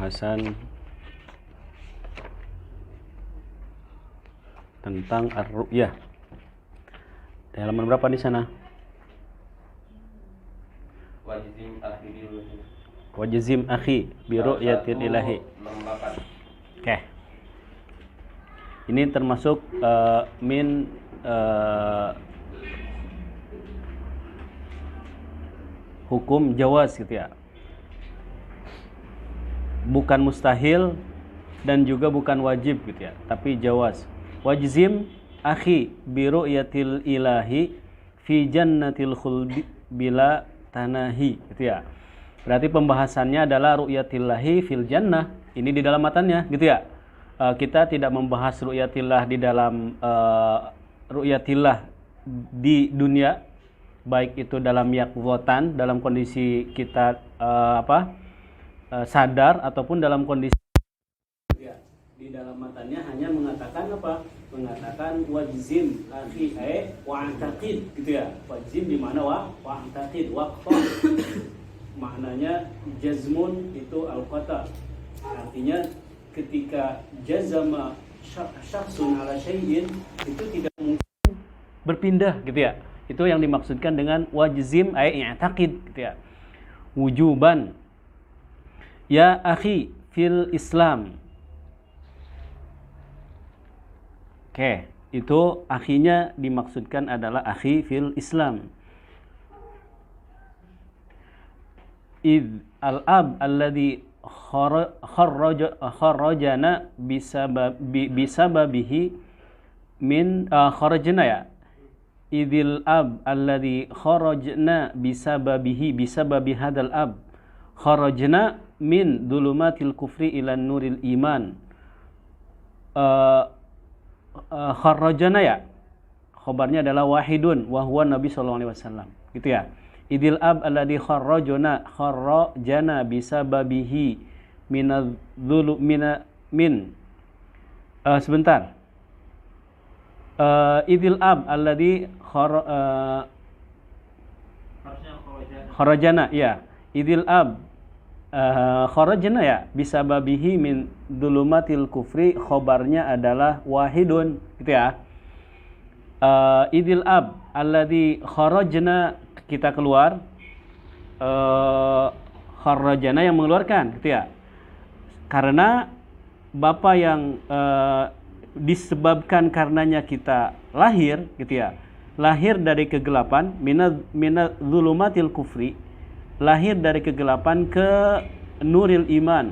pembahasan tentang ar-ru'yah. Di halaman berapa di sana? Wajizim akhi bi ru'yatil ilahi. Oke. Ini termasuk min hukum jawaz gitu ya. Bukan mustahil dan juga bukan wajib gitu ya, tapi jawaz. Wajzim akhi bi ru'yatil ilahi fi jannatil khuldi bila tanahi gitu ya. Berarti pembahasannya adalah ru'yatillahi fil jannah. Ini di dalam matannya gitu ya. Kita tidak membahas ru'yatillah di dalam ru'yatillah di dunia, baik itu dalam yaqzatan, dalam kondisi kita sadar ataupun dalam kondisi ya. Di dalam matanya hanya mengatakan apa? Mengatakan wajzim akhi wa'taqid gitu ya. Wajzim di mana wa'taqid waqta. Maknanya jazmun itu al-qata. Artinya ketika jazama syakhsun ala syai'in itu tidak mungkin berpindah gitu ya. Itu yang dimaksudkan dengan wajzim i'taqid gitu ya. Wujuban ya akhi fil Islam. Oke, itu akhinya dimaksudkan adalah akhi fil Islam. Id al-ab alladhi kharrajana bisababihi min kharajna ya. Idil ab alladhi kharajna bisababi hadal ab kharajna min dhulumatil kufri ila nuril iman. Kharrajana ya, khabarnya adalah wahidun wa huwa Nabi sallallahu alaihi wasallam gitu ya. Idil ab alladhi kharrajana bisababihi minadh-dhulu min sebentar. Idil ab alladhi kharrajana ya. Idil ab kharajna ya bisababihi min dhulumatil kufri, khabarnya adalah wahidun gitu ya. Idil ab alladhi kharajna, kita keluar, kharajana yang mengeluarkan gitu ya. Karena Bapa yang disebabkan karenanya kita lahir gitu ya. Lahir dari kegelapan, minadh dhulumatil kufri, lahir dari kegelapan ke nuril iman,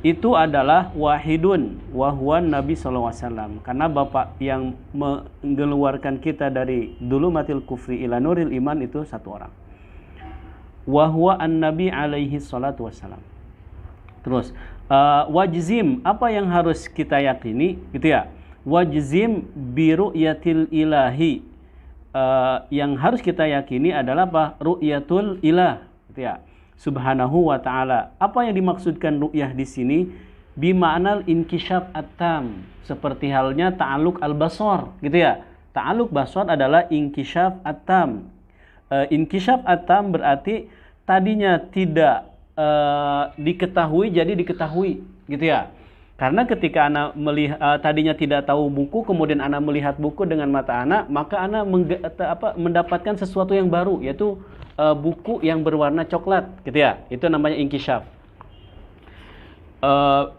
itu adalah wahidun wa huwa Nabi sallallahu alaihi wasallam. Karena Bapak yang mengeluarkan kita dari dhulumatil kufri ila nuril iman itu satu orang. Wa huwa an-nabi alaihi salatu wassalam. Terus wajzim, apa yang harus kita yakini gitu ya. Wajzim bi ru'yatil ilahi, yang harus kita yakini adalah apa? Ru'yatul ilah gitu ya, subhanahu wa ta'ala. Apa yang dimaksudkan ru'yah di sini? Bima'nal inkishaf at-tam, seperti halnya ta'alluq al-basar gitu ya. Ta'alluq basar adalah inkishaf at-tam. Inkishaf at-tam berarti tadinya tidak diketahui jadi diketahui gitu ya. Karena ketika anak melihat tadinya tidak tahu buku, kemudian anak melihat buku dengan mata anak, maka anak mendapatkan sesuatu yang baru, yaitu buku yang berwarna coklat gitu ya. Itu namanya inkishaf.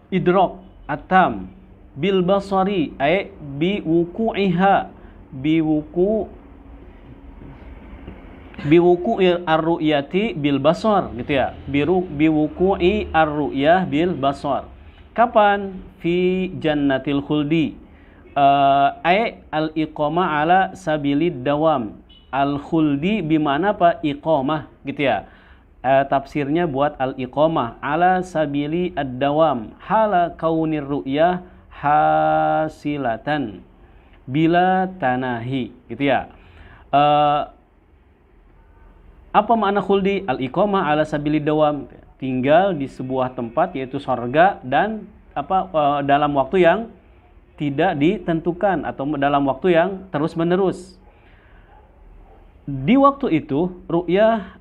Idrak atam bil basari ay bi wuku'iha bi wuku'i ar-ru'yati bil basar gitu ya. Bi wuku'i ar-ru'yah bil basar. Kapan? Fi jannatil khuldi, ay al-iqamah ala sabilid dawam. Al-khuldi bimana apa? Iqamah gitu ya. Tafsirnya buat al-iqamah ala sabili ad-dawam hala kaunir ru'yah hasilatan bila tanahi gitu ya. Apa makna khuldi? Al-iqamah ala sabili dawam, tinggal di sebuah tempat yaitu surga dan dalam waktu yang tidak ditentukan atau dalam waktu yang terus-menerus. Di waktu itu ru'yah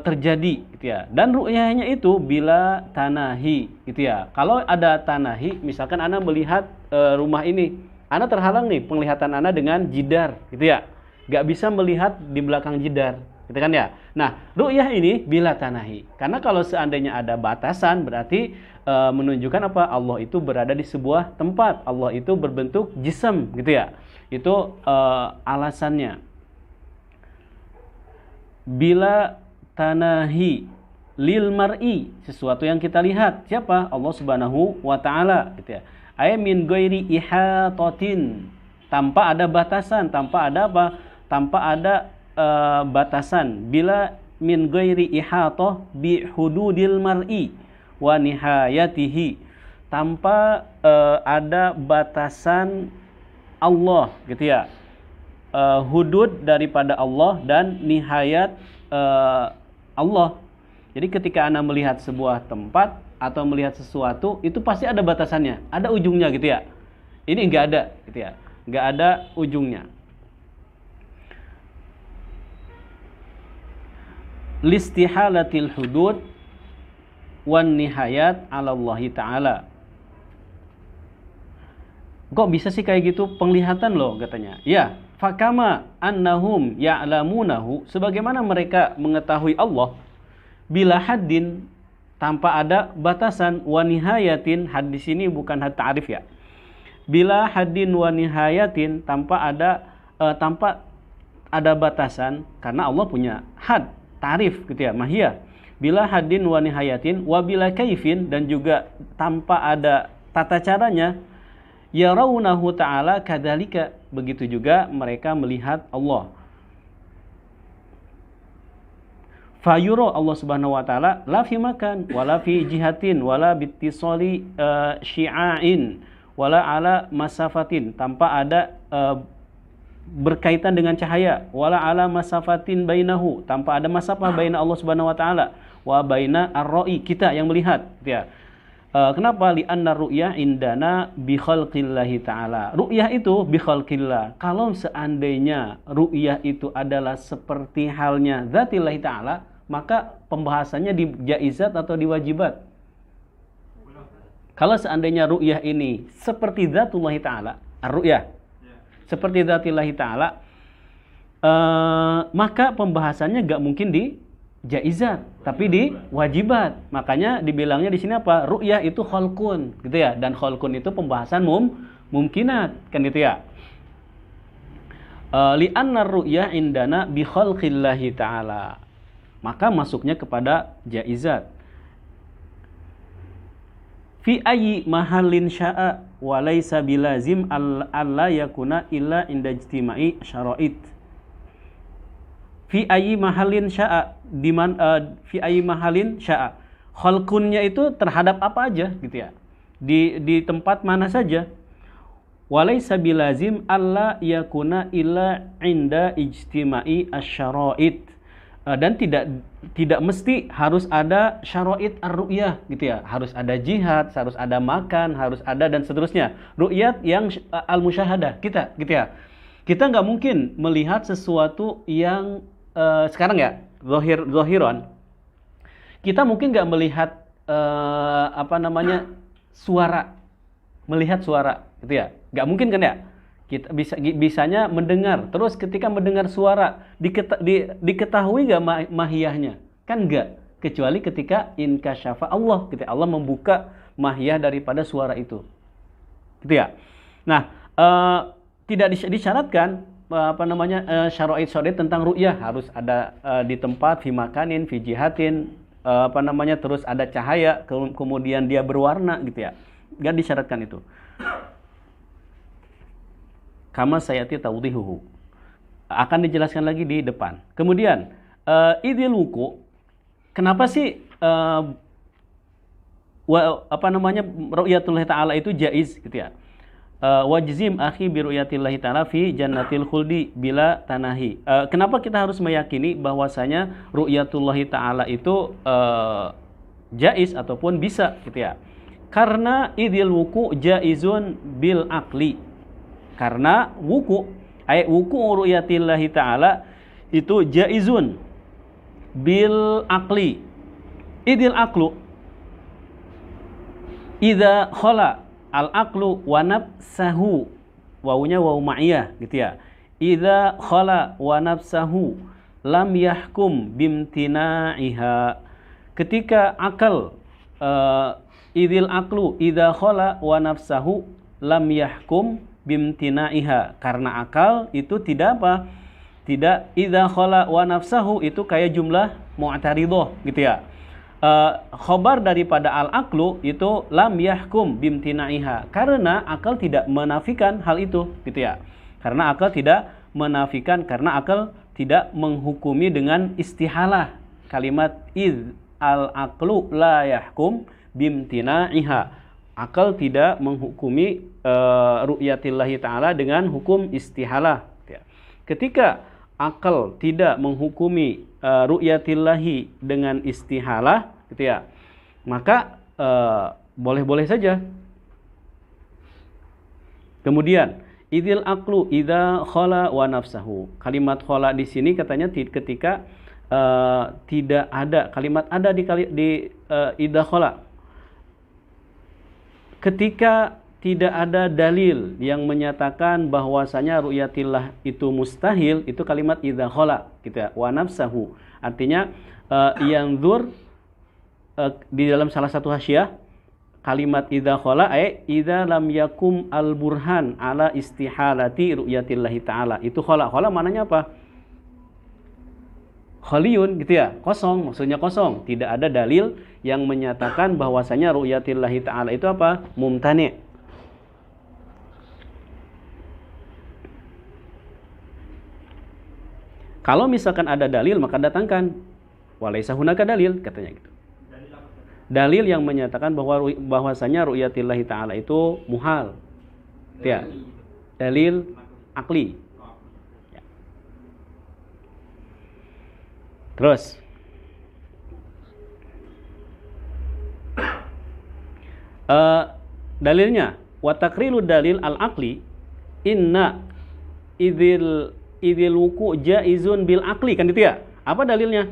terjadi gitu ya. Dan ru'yahnya itu bila tanahi gitu ya. Kalau ada tanahi, misalkan Anda melihat rumah ini, Anda terhalang nih penglihatan Anda dengan jidar gitu ya. Gak bisa melihat di belakang jidar gitu kan ya. Nah, ru'yah ini bila tanahi. Karena kalau seandainya ada batasan berarti menunjukkan apa? Allah itu berada di sebuah tempat. Allah itu berbentuk jism gitu ya. Itu alasannya. Bila tanahi lil mar'i, sesuatu yang kita lihat. Siapa? Allah Subhanahu wa taala gitu ya. Ay min ghairi ihatatin, tanpa ada batasan, tanpa ada apa? Tanpa ada batasan. Bila min ghairi ihatah bi hududil mar'i wa nihayatihi, tanpa ada batasan Allah gitu ya. Hudud daripada Allah dan nihayat Allah. Jadi ketika Anda melihat sebuah tempat atau melihat sesuatu, itu pasti ada batasannya, ada ujungnya gitu ya. Ini enggak ada gitu ya, enggak ada ujungnya. Listihalatil hudud wan nihayat 'ala Allah taala. Kok bisa sih kayak gitu? Penglihatan loh katanya. Ya, fakama annahum ya'lamunahu, sebagaimana mereka mengetahui Allah bila haddin, tanpa ada batasan, wa nihayatin, had di sini bukan had ta'rif ya. Bila haddin wa nihayatin, tanpa ada batasan, karena Allah punya had, ta'rif gitu ya, mahiyah. Bila haddin wa nihayatin wa bila kaifin, dan juga tanpa ada tata caranya, yarawnahu ta'ala kadzalika, begitu juga mereka melihat Allah. Fayuro, Allah Subhanahu wa taala, la fi makan wala fi jihatin wala bittisali syi'ain wala ala masafatin, tanpa ada berkaitan dengan cahaya, wala ala masafatin bainahu, tanpa ada masafah baina Allah Subhanahu wa taala wa baina ar-ra'i, kita yang melihat gitu ya. Kenapa? Li'anna ru'yah indana bi khalqillahi ta'ala. Ru'yah itu bi khalqillah. Kalau seandainya ru'yah itu adalah seperti halnya zatillahi ta'ala, maka pembahasannya di jaizat atau di wajibat. Kalau seandainya ru'yah ini seperti zatullahi ta'ala, ar-ru'yah seperti zatillahi ta'ala, maka pembahasannya gak mungkin di jaizat, tapi di wajibat. Makanya dibilangnya di sini apa? Ru'yah itu khalqun, gitu ya. Dan khalqun itu pembahasan mumkinat, kan gitu ya. Li'anna ru'yah indana bi khalqillahi ta'ala, maka masuknya kepada jaizat. Fi ayyi mahallin sya'a wa laysa bilazim alla yakuna illa inda ijtima'i syara'id. Fi ayyi mahallin sya'a, fi ayyi mahallin sya'a, khalqunnya itu terhadap apa aja gitu ya, di tempat mana saja. Walaysa bilazim alla yakuna illa inda ijtima'i asyara'id, dan tidak mesti harus ada syara'id ar-ru'yah gitu ya, harus ada jihad, harus ada makan, harus ada dan seterusnya. Ru'yat yang al-musyahadah kita gitu ya. Kita nggak mungkin melihat sesuatu yang sekarang ya, zohiron, kita mungkin nggak melihat suara, melihat suara gitu ya, nggak mungkin kan ya. Kita bisanya mendengar, terus ketika mendengar suara diketahui nggak mahiyahnya? Kan nggak, kecuali ketika inkasyafa Allah, ketika Allah membuka mahiyah daripada suara itu, gitu ya. Nah, tidak disyaratkan syara'id tentang ru'yah harus ada di tempat, fi makanin, fi jihatin, terus ada cahaya, kemudian dia berwarna gitu ya. Enggak disyaratkan itu. Kama sayati tawdihuhu, akan dijelaskan lagi di depan. Kemudian idil wuku, kenapa sih ru'yatullah ta'ala itu jaiz gitu ya. Wajzim akhi bi ru'yatillahi ta'ala fi jannatil khuldi bila tanahi. Kenapa kita harus meyakini bahwasanya ru'yatullahi ta'ala itu jaiz ataupun bisa gitu ya? Karena idil wuku jaizun bil aqli. Karena wuku ru'yatillahi ta'ala itu jaizun bil aqli. Idil aqlu idza khala al aqlu wa nafsahu, wawunya wawu ma'iyah gitu ya. Idza khala wa nafsahu lam yahkum bimtina'iha. Ketika akal idil aqlu idza khala wa nafsahu lam yahkum bimtina'iha, karena akal itu tidak apa? Tidak idza khala wa nafsahu itu kayak jumlah mu'taridah gitu ya. Khobar daripada al-aqlu itu lam yahkum bimtina'iha, karena akal tidak menafikan hal itu gitu ya. Karena akal tidak menafikan, karena akal tidak menghukumi dengan istihalah. Kalimat id al-aqlu la yahkum bimtina'iha, akal tidak menghukumi ru'yatillahi ta'ala dengan hukum istihalah gitu ya. Ketika akal tidak menghukumi ru'yatillahi dengan istihalah gitu ya, maka boleh-boleh saja. Kemudian idil aqlu idza khala wa nafsahu. Kalimat khala di sini katanya ketika tidak ada kalimat ada di idza khala. Ketika tidak ada dalil yang menyatakan bahwasanya ru'yatillah itu mustahil, itu kalimat idza khala gitu ya. Wa nafsahu artinya yanzur di dalam salah satu hasyiah kalimat idza khala idza lam yakum al burhan ala istihalati ru'yatillahi ta'ala. Itu khala. Khala maknanya apa? Khaliyun gitu ya, kosong, maksudnya kosong. Tidak ada dalil yang menyatakan bahwasanya ru'yatillahi ta'ala itu apa? Mumtani'. Kalau misalkan ada dalil maka datangkan. Walaisa hunaka dalil katanya gitu. Dalil yang menyatakan bahwasanya ru'yatillahi ta'ala itu muhal. Ya. Dalil akli. Ya. Terus dalilnya wa taqrilu dalil al-aqli inna idil wuku jaizun bil aqli, kan gitu ya. Apa dalilnya?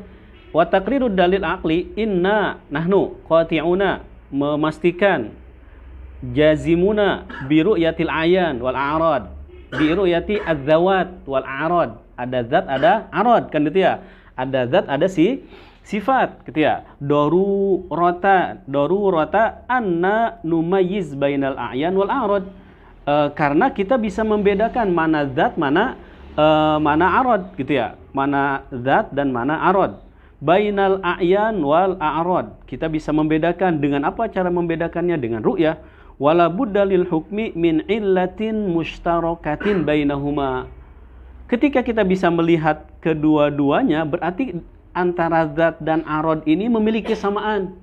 Wa taqriru dalil aqli inna nahnu qati'una, memastikan, jazimuna bi ru'yatil ayan wal a'rad, bi ru'yati adzawat wal a'rad. Ada zat ada arad, kan gitu ya. Ada zat ada sifat gitu ya. Darurata anna numayyiz bainal a'yan wal a'rad. Karena kita bisa membedakan mana zat mana arad gitu ya, mana zat dan mana arad. Bainal a'yan wal a'rad, kita bisa membedakan dengan apa cara membedakannya? Dengan ru'yah. Wala budda lil hukmi min illatin mushtarakatin bainahuma. Ketika kita bisa melihat kedua-duanya, berarti antara zat dan arad ini memiliki kesamaan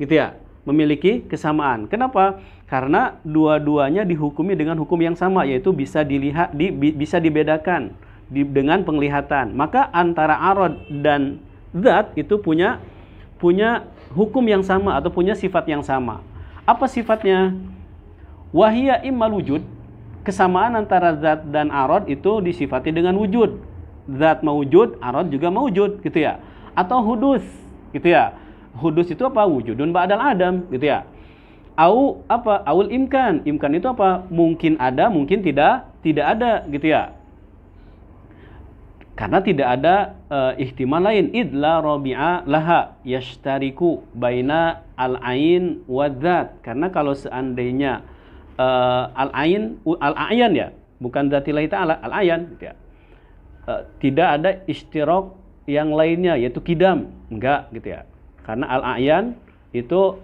gitu ya, memiliki kesamaan. Kenapa? Karena dua-duanya dihukumi dengan hukum yang sama, yaitu bisa dilihat, bisa dibedakan dengan penglihatan. Maka antara arad dan zat itu punya hukum yang sama atau punya sifat yang sama. Apa sifatnya? Wahia immal wujud. Kesamaan antara zat dan arad itu disifati dengan wujud. Zat mawujud, arad juga mawujud gitu ya. Atau hudus gitu ya. Hudus itu apa? Wujudun ba'dal adam gitu ya. Au apa? Aul imkan. Imkan itu apa? Mungkin ada, mungkin tidak ada gitu ya. Karena tidak ada ihtimal lain. Idla rabi'a laha yashtariku baina al-ain wa dzat. Karena kalau seandainya al-ayan ya, bukan dzatillahi ta'ala, al-ayan gitu ya. Tidak ada ishtirak yang lainnya, yaitu kidam, enggak gitu ya. Karena al-ayan itu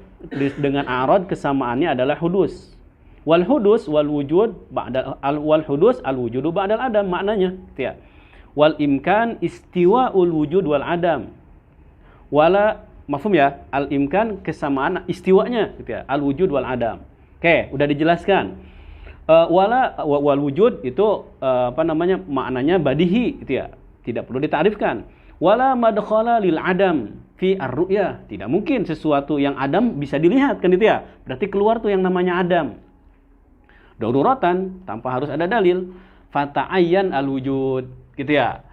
dengan arad kesamaannya adalah hudus. Wal hudus wal wujud ba'dal wal hudus al wujudu ba'dal adam, maknanya gitu ya. Wal imkan istiwaul wujud wal adam. Wala mafhum ya? Al imkan kesamaan istiwanya gitu ya. Al wujud wal adam. Oke, udah dijelaskan. Wal wujud itu maknanya badihi gitu ya. Tidak perlu ditarifkan. Wala madkhala lil adam fi ar-ru'yah. Tidak mungkin sesuatu yang adam bisa dilihat, kan gitu ya. Berarti keluar tuh yang namanya adam. Daruratan, tanpa harus ada dalil. Fata'ayyan al-wujud gitu ya.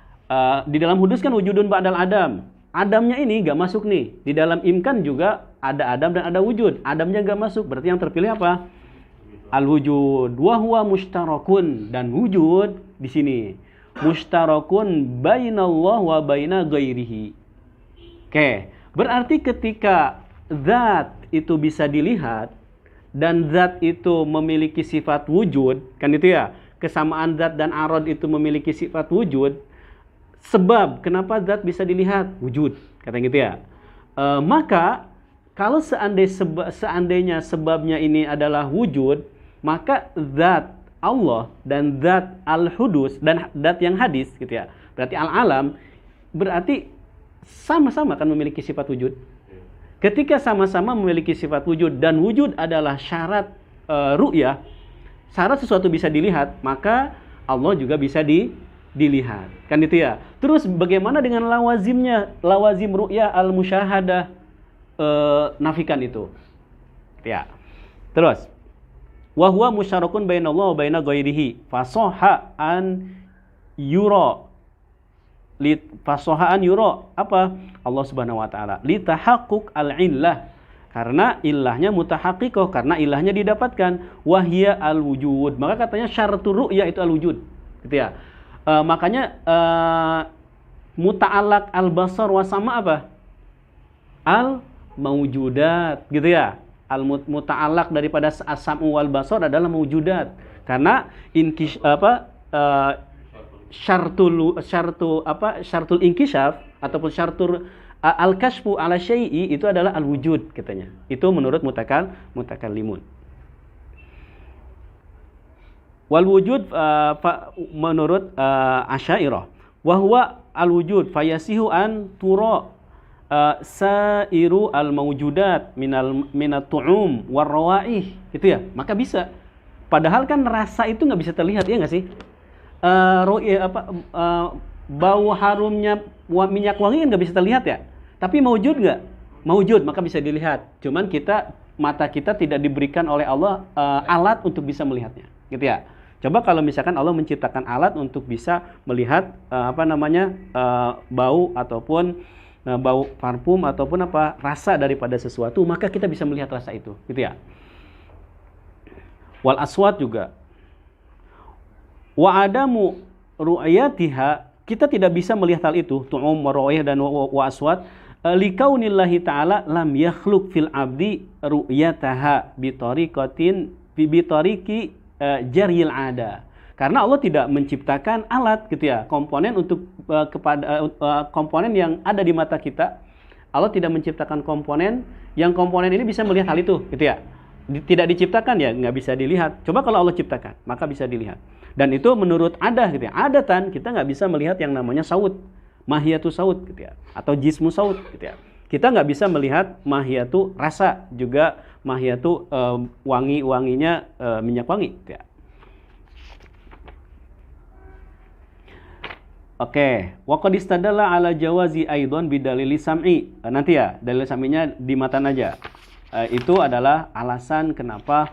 Di dalam hudus kan wujudun ba'dal adam. Adamnya ini nggak masuk nih. Di dalam imkan juga ada adam dan ada wujud. Adamnya nggak masuk. Berarti yang terpilih apa? Al-wujud. Wa huwa mushtarakun. Dan wujud di sini. Mushtarakun bainallah wa baina ghairihi. Oke. Berarti ketika zat itu bisa dilihat dan zat itu memiliki sifat wujud, kan itu ya? Kesamaan zat dan arad itu memiliki sifat wujud. Sebab kenapa zat bisa dilihat? Wujud, katanya gitu ya. Maka kalau seandainya sebabnya ini adalah wujud, maka zat Allah dan zat al-hudus dan zat yang hadis gitu ya. Berarti al-alam berarti sama-sama kan memiliki sifat wujud. Ketika sama-sama memiliki sifat wujud dan wujud adalah syarat ru'yah, syarat sesuatu bisa dilihat, maka Allah juga bisa dilihat. Kan itu ya. Terus bagaimana dengan lawazimnya? Lawazim ru'yah al-musyahadah, nafikan itu. Ya. Terus wa huwa musyarakun bainallah wa baina ghairihi fasoha an yura apa? Allah Subhanahu wa taala li tahaqquk al-illah, karena ilahnya mutahaqiqah, karena ilahnya didapatkan, wahia al-wujud. Maka katanya syaratul ru'yah itu al-wujud gitu ya. Makanya muta'allaq al-basar wa sama apa? Al-mawjudat gitu ya. Al-muta'allaq daripada as-sam'u wal basar adalah mawjudat. Karena syartul inkishaf ataupun syartul al-kashfu ala syai'i itu adalah al-wujud katanya. Itu menurut mutakallimun. Wal wujud menurut Asy'ariyah wa huwa al-wujud fayasihu an tura sairu al-mawjudat minat tu'um war rawaih gitu ya. Maka bisa. Padahal kan rasa itu nggak bisa terlihat, ya nggak sih? Bau harumnya minyak wangi kan nggak bisa terlihat ya. Tapi maujud nggak? Maujud, maka bisa dilihat. Cuman mata kita tidak diberikan oleh Allah alat untuk bisa melihatnya, gitu ya. Coba kalau misalkan Allah menciptakan alat untuk bisa melihat bau ataupun bau parfum ataupun rasa daripada sesuatu, maka kita bisa melihat rasa itu, gitu ya. Wal aswat juga. Wa adamu ru'yatiha, kita tidak bisa melihat hal itu, tu'um wa ru'yah dan wa aswat, likaunillahi ta'ala lam yakhluq fil abdi ru'yataha bitariki jaril ada. Karena Allah tidak menciptakan alat gitu ya, komponen untuk komponen yang ada di mata kita. Allah tidak menciptakan komponen ini bisa melihat hal itu gitu ya. Tidak diciptakan ya nggak bisa dilihat. Coba kalau Allah ciptakan, maka bisa dilihat. Dan itu menurut adah gitu ya. Adatan kita nggak bisa melihat yang namanya saut, mahiyatu saut gitu ya, atau jismu saut gitu ya. Kita nggak bisa melihat mahiyatu rasa, juga mahiyatu wanginya minyak wangi gitu ya. Oke, wa qad istadalla ala jawazi aidan bidalili sam'i. Nanti ya, dalil sam'inya di matan aja. Itu adalah alasan kenapa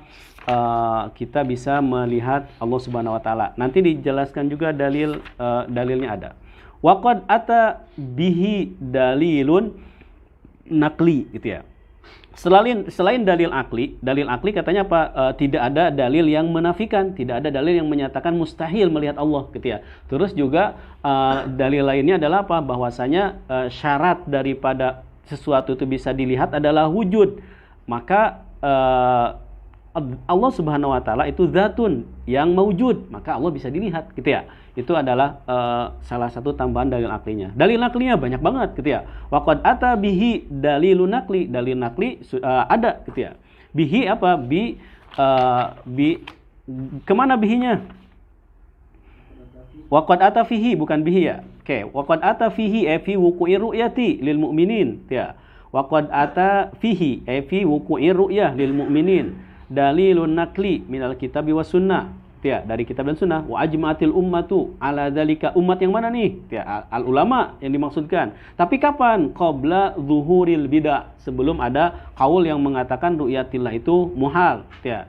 kita bisa melihat Allah Subhanahu wa taala. Nanti dijelaskan juga dalilnya ada. Wa qad ata bihi dalilun naqli gitu ya. Selain dalil akli katanya apa? Tidak ada dalil yang menafikan, tidak ada dalil yang menyatakan mustahil melihat Allah gitu ya. Terus juga dalil lainnya adalah apa? Bahwasanya syarat daripada sesuatu itu bisa dilihat adalah wujud. Maka Allah Subhanahu wa taala itu zatun yang maujud, maka Allah bisa dilihat gitu ya. Itu adalah salah satu tambahan dalil aklinya. Dalil aklinya banyak banget gitu ya. Wa qad ata bihi dalilun naqli. Dalil naqli ada gitu ya. Bihi apa? Bi kemana bihinya? Wa qad ata fihi, bukan bihi ya. Oke, wa qad ata fihi fi wuqu'i ru'yati lil mu'minin ya. Wa qad ata fihi fi wuqu'i ru'yah lil mu'minin. Dalilun naqli minal kitabi was sunnah ya, dari kitab dan sunnah. Wa ajma'atil ummatu ala dzalika, umat yang mana nih ya, al ulama yang dimaksudkan. Tapi kapan? Qabla zuhuril bidah, sebelum ada kaul yang mengatakan ru'yatillah itu muhal ya.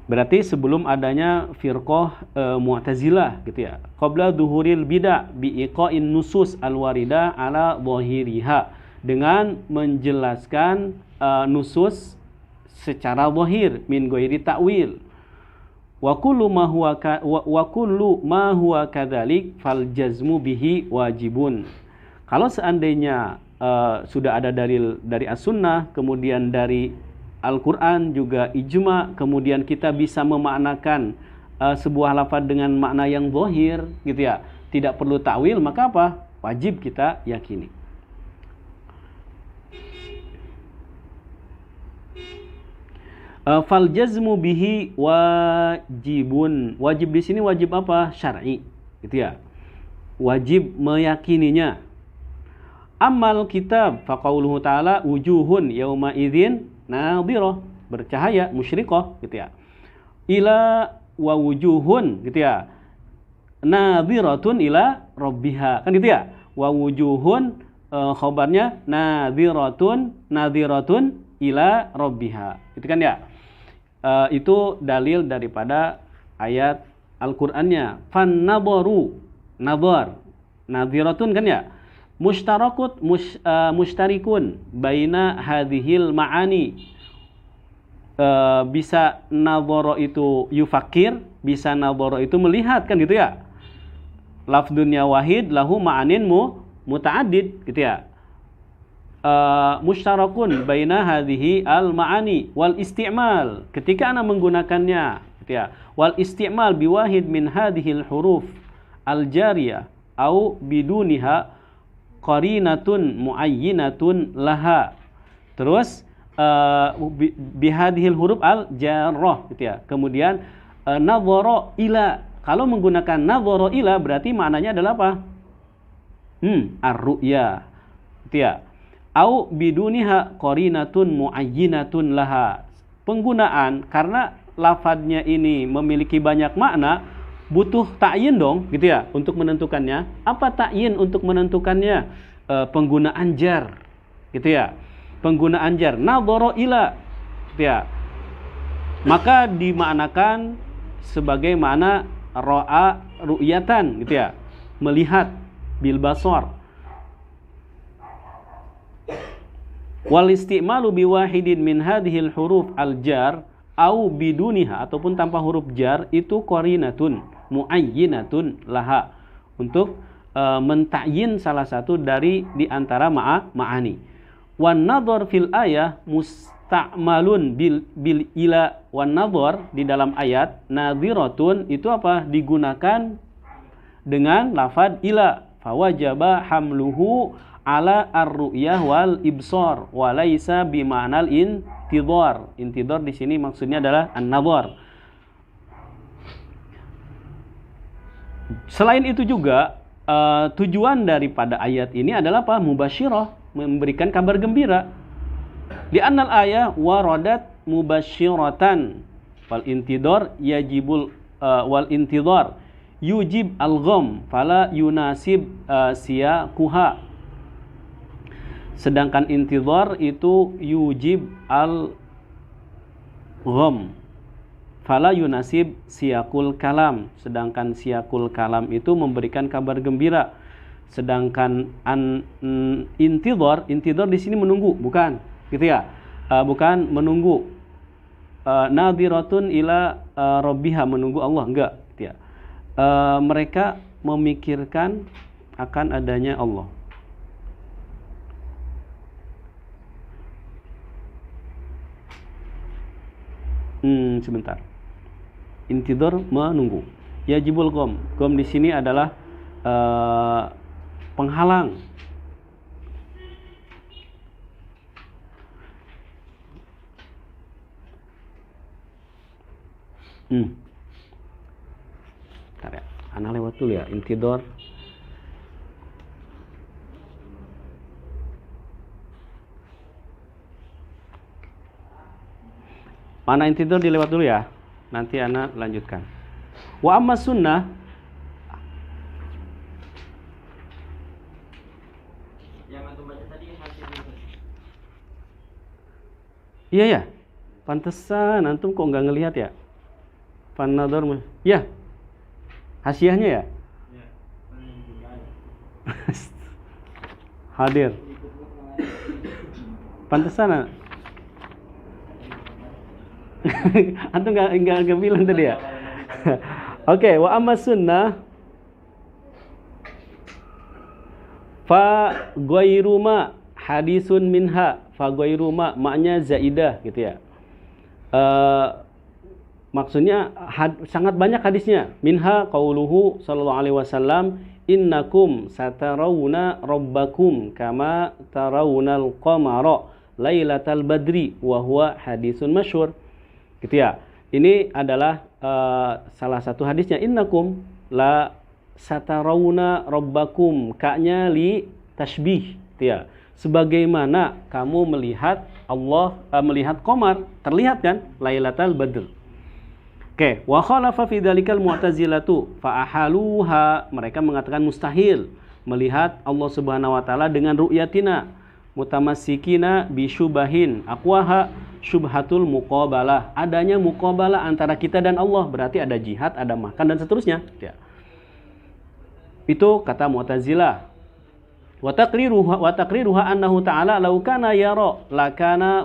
Berarti sebelum adanya firqah Mu'tazilah gitu ya. Qabla dhuhuril bid'ah bi'iqa'in nusus al-waridah ala dhahiriha, dengan menjelaskan nusus secara zahir min ghairi ta'wil. Wa kullu ma huwa kadzalik fal jazmu bihi wajibun. Kalau seandainya sudah ada dalil dari as-sunnah, kemudian dari Al-Quran juga ijma, kemudian kita bisa memaknakan sebuah lafaz dengan makna yang zahir gitu ya, tidak perlu takwil, maka apa? Wajib kita yakini. Fal jazmu bihi wajibun. Wajib di sini wajib apa? Syar'i gitu ya. Wajib meyakininya. Amal kitab faqauluhu ta'ala wujuhun yauma idzin nadhirah, bercahaya, musyriqah gitu ya. Ila wa wujuhun gitu ya, nadhiratun ila rabbiha, kan gitu ya. Wa wujuhun khabarnya nadhiratun ila rabbiha, gitu kan ya. Itu dalil daripada ayat Al-Qur'annya. Fan nadharu, nadhar, nadhiratun kan ya. Mustarikun baina hadhil ma'ani. Bisa nadhara itu yufakir, bisa nadhara itu melihat, kan gitu ya. Lafdunya wahid lahu ma'anin muta'addid gitu ya. Mustarakun baina hadhihi al ma'ani wal isti'mal, ketika ana menggunakannya gitu ya. Wal isti'mal biwahid min hadhil huruf al jariyah au biduniha qarinatun muayyinatun laha. Terus bihadhil huruf al jarrah gitu ya. Kemudian nadhara ila, kalau menggunakan nadhara ila berarti maknanya adalah apa? Ar-ru'ya gitu ya. Au biduniha qarinatun muayyinatun laha. Penggunaan karena lafadznya ini memiliki banyak makna, butuh ta'yin dong gitu ya untuk menentukannya. Apa ta'yin untuk menentukannya? Penggunaan jar gitu ya. Penggunaan jar nadhara ila gitu ya. Maka dimaknakan sebagai makna ra'a ru'yatan gitu ya. Melihat bil basar. Wal isti'malu biwahidin min hadhil huruf al jar au biduniha, ataupun tanpa huruf jar, itu qarinatun muayyinatun laha, untuk mentakyin salah satu dari di antara ma'ani. Wan nadhar fil ayah musta'malun bil ila. Wan nadhar di dalam ayat nadhiratun itu apa? Digunakan dengan lafaz ila. Fawajaba hamluhu ala ar-ru'yah wal ibsar wa laisa bima'nal intidhar. Intidhar di sini maksudnya adalah an-nadhar. Selain itu juga tujuan daripada ayat ini adalah apa? Mubasyirah, memberikan kabar gembira. Di annal ayah waradat mubasyiratan wal intidhar yajibul wal intidhar yujib al-gham fala yunasib siyaquha. Sedangkan intidhar itu yujib al-gham fala yunasib siyakul kalam. Sedangkan siyakul kalam itu memberikan kabar gembira. Sedangkan intidhar di sini menunggu, bukan gitu ya. Bukan menunggu. Nadhiratun ila rabbiha, menunggu Allah, enggak gitu ya. Mereka memikirkan akan adanya Allah. Sebentar. Intidhar menunggu. Yajibul gham. Gham di sini adalah penghalang. Bentar ya. Ana lewat dulu ya. Intidhar. Mana intidhar dilewat dulu ya. Nanti ana lanjutkan. Wa amma sunnah, yang antum baca tadi hasil. Iya ya. Pantesan antum kok enggak ngelihat ya? Fanadhar. Ya. Hasiahnya ya? Hadir. Pantesan. Antum enggak bilang tadi ya? Oke, wa amma sunnah fa ghairu ma hadisun minha, fa ghairu ma maknya zaidah gitu ya. Maksudnya sangat banyak hadisnya. Minha qauluhu sallallahu alaihi wasallam, innakum satarawuna rabbakum kama tarawunal qamara lailatal badri wa huwa hadisun masyhur. Gitu ya. Ini adalah salah satu hadisnya, innakum la satarawuna rabbakum, kaknya li tasbih gitu ya. Sebagaimana kamu melihat Allah melihat qamar, terlihat kan lailatal badr. Oke, wa khalafa fi dzalikal mu'tazilatu fa ahaluha, mereka mengatakan mustahil melihat Allah Subhanahu wa taala dengan ru'yatina, mutamassikina bi syubahin aqwaha syubhatul muqabalah, adanya muqabalah antara kita dan Allah, berarti ada jihad, ada makan dan seterusnya ya. Itu kata Mu'tazilah. Wa taqriruha annahu ta'ala law kana yara lakana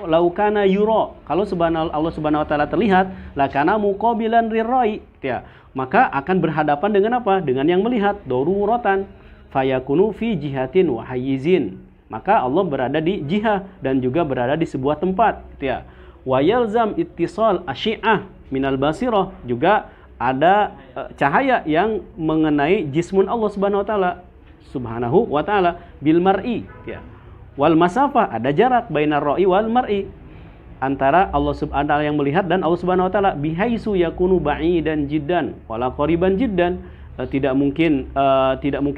law kana yura, kalau Allah Subhanahu wa taala terlihat lakana muqabilan rirrai ya, maka akan berhadapan dengan apa? Dengan yang melihat, daruratan fayakunu fi jihatin wa hayyizin, maka Allah berada di jihah dan juga berada di sebuah tempat gitu ya. Wa yalzam ittisal asyi'ah minal basirah, juga ada cahaya yang mengenai jismun Allah Subhanahu wa taala bil mar'i ya. Wal masafah, ada jarak bainar ra'i wal mar'i, antara Allah Subhanahu wa taala yang melihat dan Allah Subhanahu wa taala, bihaisu yakunu ba'idan jiddan wala qariban jiddan, tidak mungkin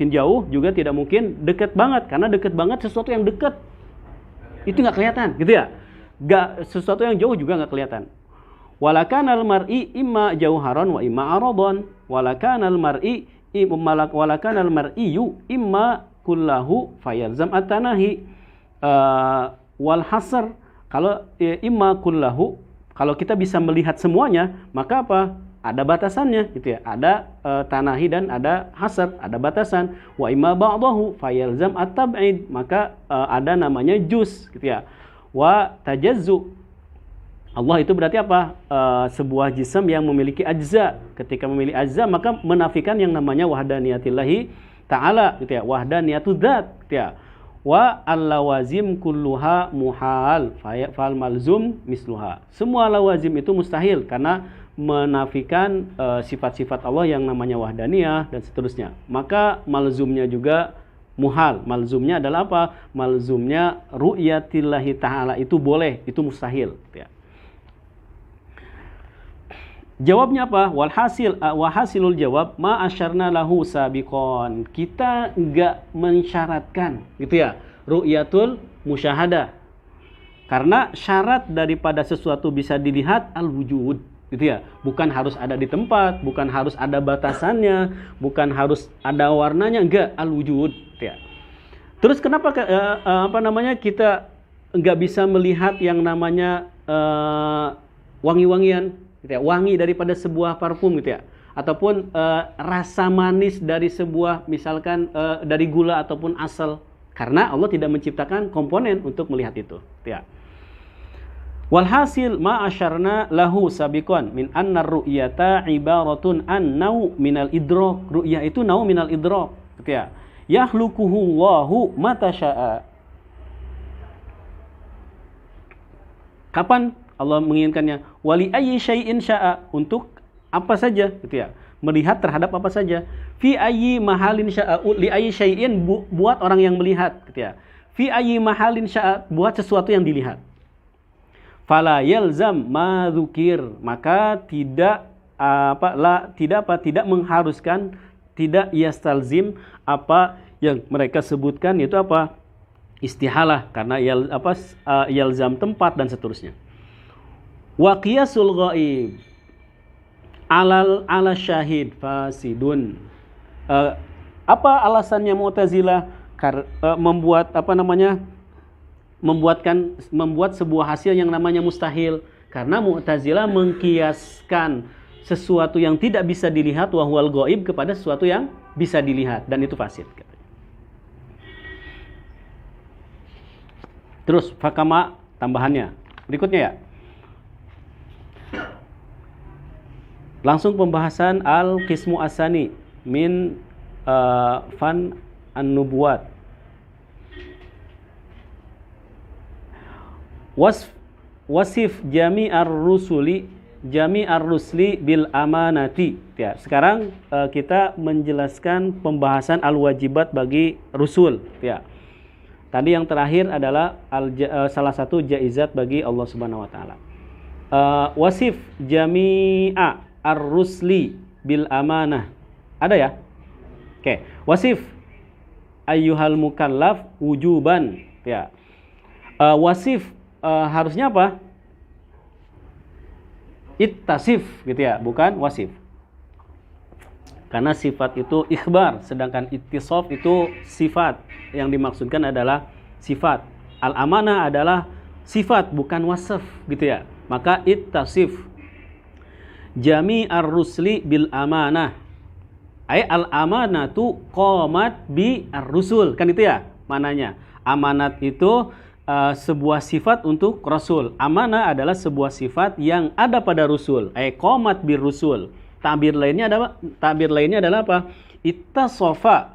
jauh, juga tidak mungkin dekat banget, karena dekat banget sesuatu yang dekat itu nggak kelihatan gitu ya. Sesuatu yang jauh juga nggak kelihatan. Walakanal mar'i imma jauharon wa imma aradon, walakanal mar'iyu imma kullahu fayalzam at-tanahi wal hasr. Kalau imma kullahu, kalau kita bisa melihat semuanya, maka apa? Ada batasannya gitu ya. Ada tanahi dan ada hasr, ada batasan. Wa imma ba'dahu fayalzam at-tab'id, maka ada namanya juz gitu ya. Wa tajazzu, Allah itu berarti apa? Sebuah jism yang memiliki ajza. Ketika memiliki ajza, maka menafikan yang namanya wahdaniyatillahi ta'ala gitu ya. Wahdaniyatu dzat gitu ya. Wa al-lawazim kulluha muhal fal malzum misluha. Semua lawazim itu mustahil karena menafikan sifat-sifat Allah yang namanya wahdaniyah dan seterusnya. Maka malzumnya juga muhal. Malzumnya adalah apa? Malzumnya ru'yatillahi ta'ala itu boleh, itu mustahil gitu ya. Jawabnya apa? Wahasilul jawab ma asyarna lahu sabiqon. Kita enggak mensyaratkan gitu ya, ru'yatul musyahadah. Karena syarat daripada sesuatu bisa dilihat al-wujud gitu ya. Bukan harus ada di tempat, bukan harus ada batasannya, bukan harus ada warnanya, enggak, al-wujud gitu ya. Terus kenapa kita enggak bisa melihat yang namanya wangi-wangian gitu ya, wangi daripada sebuah parfum gitu ya, ataupun rasa manis dari sebuah misalkan dari gula ataupun asal, karena Allah tidak menciptakan komponen untuk melihat itu gitu ya. Walhasil ma asyarna lahu sabiqan min anna ru'yata ibaratun an nau minal idrak. Ru'yah itu nau minal idrak gitu ya. Yakhluquhu Allahu mata syaa. Kapan Allah menginginkannya? Wali ayyi syai'in syaa, untuk apa saja gitu ya. Melihat terhadap apa saja. Fi ayyi mahalin syaa, li ayyi syai'in, buat orang yang melihat gitu ya. Fi ayyi mahalin syaa, buat sesuatu yang dilihat. Fala yalzam ma dzukir, maka tidak mengharuskan, tidak yastalzim apa yang mereka sebutkan, yaitu apa? Istihalah, karena yalzam tempat dan seterusnya. Wa qiyasul ghaib ala syahid fasidun. Apa alasannya Mu'tazilah membuat membuat sebuah hasil yang namanya mustahil Karena Mu'tazilah mengkiaskan sesuatu yang tidak bisa dilihat wahwal ghaib kepada sesuatu yang bisa dilihat, dan itu fasid. Terus fakama tambahannya. Berikutnya ya. Langsung pembahasan al-qismu asani min fan an-nubuwat. Wasif jami'ar rusuli bil amanati. Ya, sekarang kita menjelaskan pembahasan al-wajibat bagi rusul, ya. Tadi yang terakhir adalah salah satu jaizat bagi Allah Subhanahu wa taala. Wasif jami'a ar-rusli bil amanah. Ada ya? Oke. Wasif ayyuhal mukallaf wujuban, ya. Wasif harusnya apa? Ittasif gitu ya, bukan wasif. Karena sifat itu ikhbar, sedangkan ittisaf itu sifat. Yang dimaksudkan adalah sifat. Al-amanah adalah sifat, bukan wasf gitu ya. Maka ittasif jami'ar rusli bil amanah. Al-amanatu qamat bi ar-rusul. Kan itu ya mananya. Amanat itu sebuah sifat untuk rasul. Amanah adalah sebuah sifat yang ada pada rasul. Qamat bir rusul. Tabir lainnya adalah apa? Ittasafa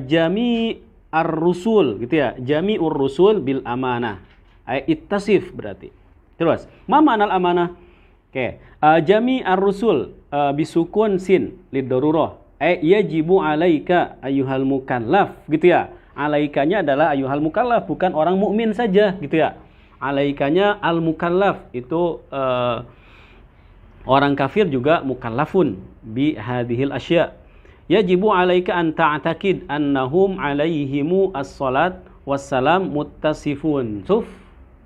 jami ar-rusul gitu ya. Jami'ur rusul bil amanah. Ittasif berarti. Terus, ma ma'nal amanah? Oke. Jami ar-rusul bisukun sin lid-darurah. Yajibu alaika ayyuhal mukallaf gitu ya. Alaikanya adalah ayyuhal mukallaf, bukan orang mukmin saja gitu ya. Alaikanya al-mukallaf itu orang kafir juga mukallafun bi hadhil asya. Yajibu alaika an ta'taqid annahum alaihimu as-salat wassalam muttasifun.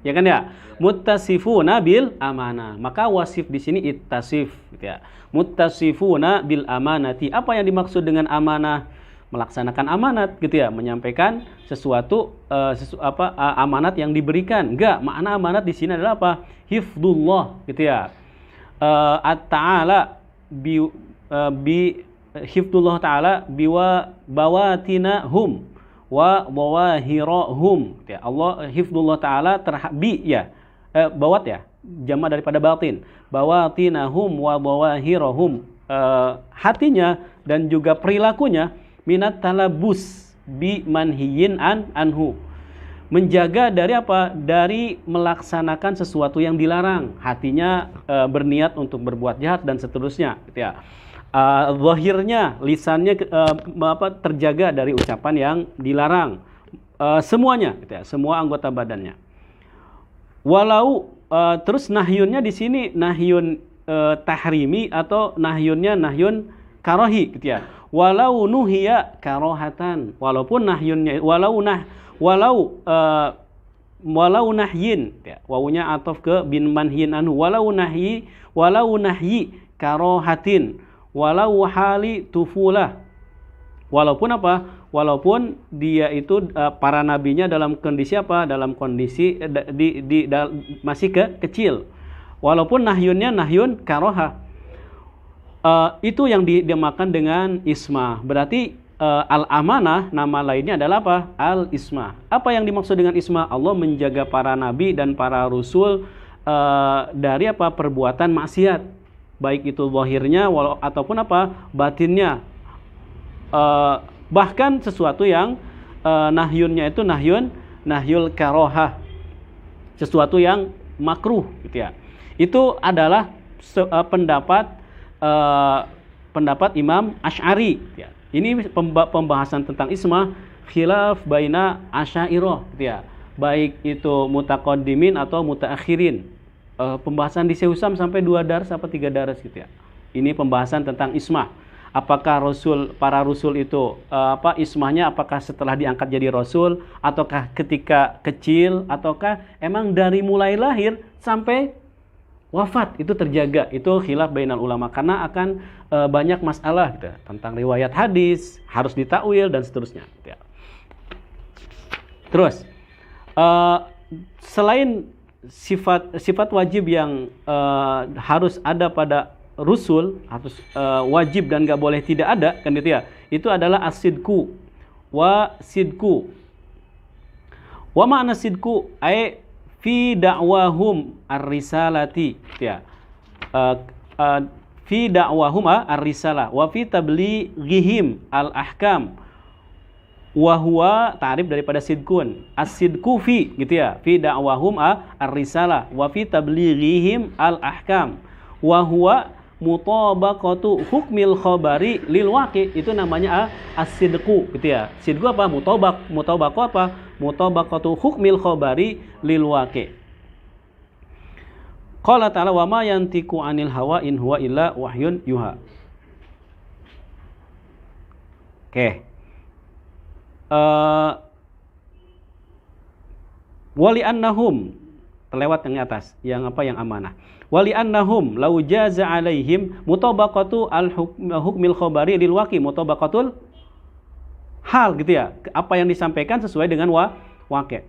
Ya kan ya? Muttasifuna bil amanah. Maka wasif di sini ittasif gitu ya. Muttasifuna bil amanati. Apa yang dimaksud dengan amanah? Melaksanakan amanat gitu ya, menyampaikan sesuatu amanat yang diberikan. Enggak, makna amanat di sini adalah apa? Hifdzullah gitu ya. At-ta'ala bi hifdzullah ta'ala biwa bawatinahum wa bawahirahum ya. Allah hifdzullah ta'ala bawat ya, jamak daripada batin. Bawatinahum wa bawahirahum, hatinya dan juga perilakunya minat talabus bi manhiyin anhu, menjaga dari apa? Dari melaksanakan sesuatu yang dilarang. Hatinya berniat untuk berbuat jahat dan seterusnya gitu ya. Zahirnya, lisannya terjaga dari ucapan yang dilarang. Semuanya gitu ya, semua anggota badannya. Walau terus nahyunnya di sini nahyun tahrimi atau nahyunnya nahyun karahi gitu ya. Walau nuhiya karohatan, walaupun nahyunnya walau nahyin ya, wawunya ataf ke bin manhiyin anhu, walau nahyi karohatin, walau hali tufulah, walaupun apa? Walaupun dia itu para nabinya dalam kondisi apa? Dalam kondisi masih kecil. Walaupun nahyunnya nahyun karoha. Itu yang dinamakan dengan ismah. Berarti al-amanah nama lainnya adalah apa? Al-ismah. Apa yang dimaksud dengan ismah? Allah menjaga para nabi dan para rasul dari apa? Perbuatan maksiat. Baik itu zahirnya ataupun apa? Batinnya. Bahkan sesuatu yang nahyunnya itu nahyul karohah. Sesuatu yang makruh gitu ya. Itu adalah pendapat Imam Asy'ari ya. Ini pembahasan tentang ismah khilaf baina asy'ariyah gitu ya. Baik itu mutaqaddimin atau mutaakhirin. Pembahasan di Syekh sampai 2 dars atau 3 dars gitu ya. Ini pembahasan tentang ismah. Apakah para rasul itu ismahnya apakah setelah diangkat jadi rasul, ataukah ketika kecil, ataukah emang dari mulai lahir sampai wafat itu terjaga. Itu khilaf bainal ulama karena akan banyak masalah gitu, tentang riwayat hadis harus ditakwil dan seterusnya gitu ya. Terus selain sifat wajib yang harus ada pada Rasul, harus wajib dan nggak boleh tidak ada, kan gitu ya. Itu adalah as-sidku wa sidku. Wa ma'na sidku ay fi da'wahum ar-risalati, ya. Fi da'wahum ar-risalah wa fi tablighihim al-ahkam. Wa huwa ta'rif daripada sidkun. As-sidku fi, gitu ya. Fi da'wahum ar-risalah wa fi tablighihim al-ahkam. Wa huwa mutabaqatu hukmil khabari lil waqi. Itu namanya as-sidqu, gitu ya. Sidqu apa? Mutabaqo apa? Mutabaqatu hukmil khabari lil waqi. Qala ta'ala wa ma yantiqu 'anil hawa in huwa illa wahyun yuha. Oke. Wali annahum, terlewat yang atas, yang apa, yang amanah. Wali annahum lau jaza alaihim mutabaqatu al-hukmil khabari lil waqi, mutabaqatul hal, gitu ya. Apa yang disampaikan sesuai dengan waqi'.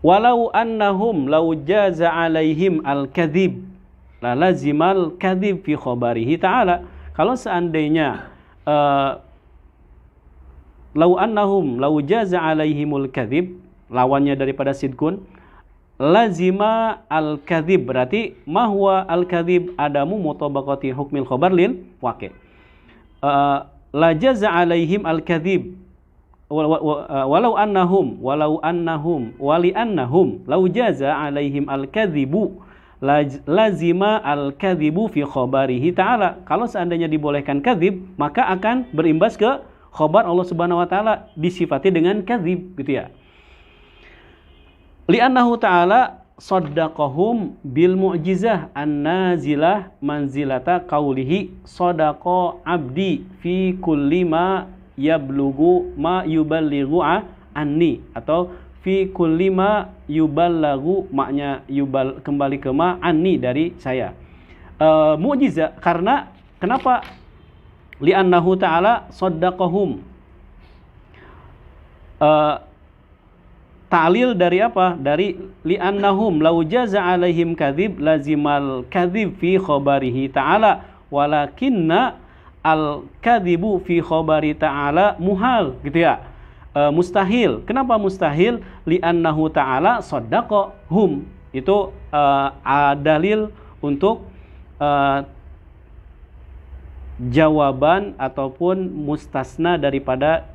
Walau annahum lau jaza alaihim al-kadhib la lazimal kadhib fi khabarihi ta'ala. Kalau seandainya lau annahum lau jaza alaihimul kadhib, lawannya daripada sidkun, lazima al-kadhib, berarti mahwa al-kadhib adamu mutabaqati hukmil khabar lil waqi'. La jaza alaihim al-kadhib walau annahum wali annahum lau jaza alaihim al-kadhibu lazima al-kadhibu fi khabarihi ta'ala. Kalau seandainya dibolehkan kadhib, maka akan berimbas ke khabar Allah Subhanahu wa taala, disifati dengan kadzib, gitu ya. Li'annahu ta'ala saddaqahum bil mu'jizah an-nazilah manzilata qaulihi sadaqa abdi fi kulli ma yablughu ma yuballighu anni, atau fi kulli ma yuballighu, maknya kembali ke ma, anni, dari saya. Mu'jizah karena kenapa? Li'annahu ta'ala saddaqahum. Ta'lil dari apa? Dari li'annahum lau jaza alaihim kadhib lazimal kadhib fi khabarihi ta'ala walakinna al-kadhibu fi khabari ta'ala muhal, gitu ya. Mustahil. Kenapa mustahil? Li'annahu ta'ala saddaqahum. Itu dalil untuk jawaban ataupun mustasna daripada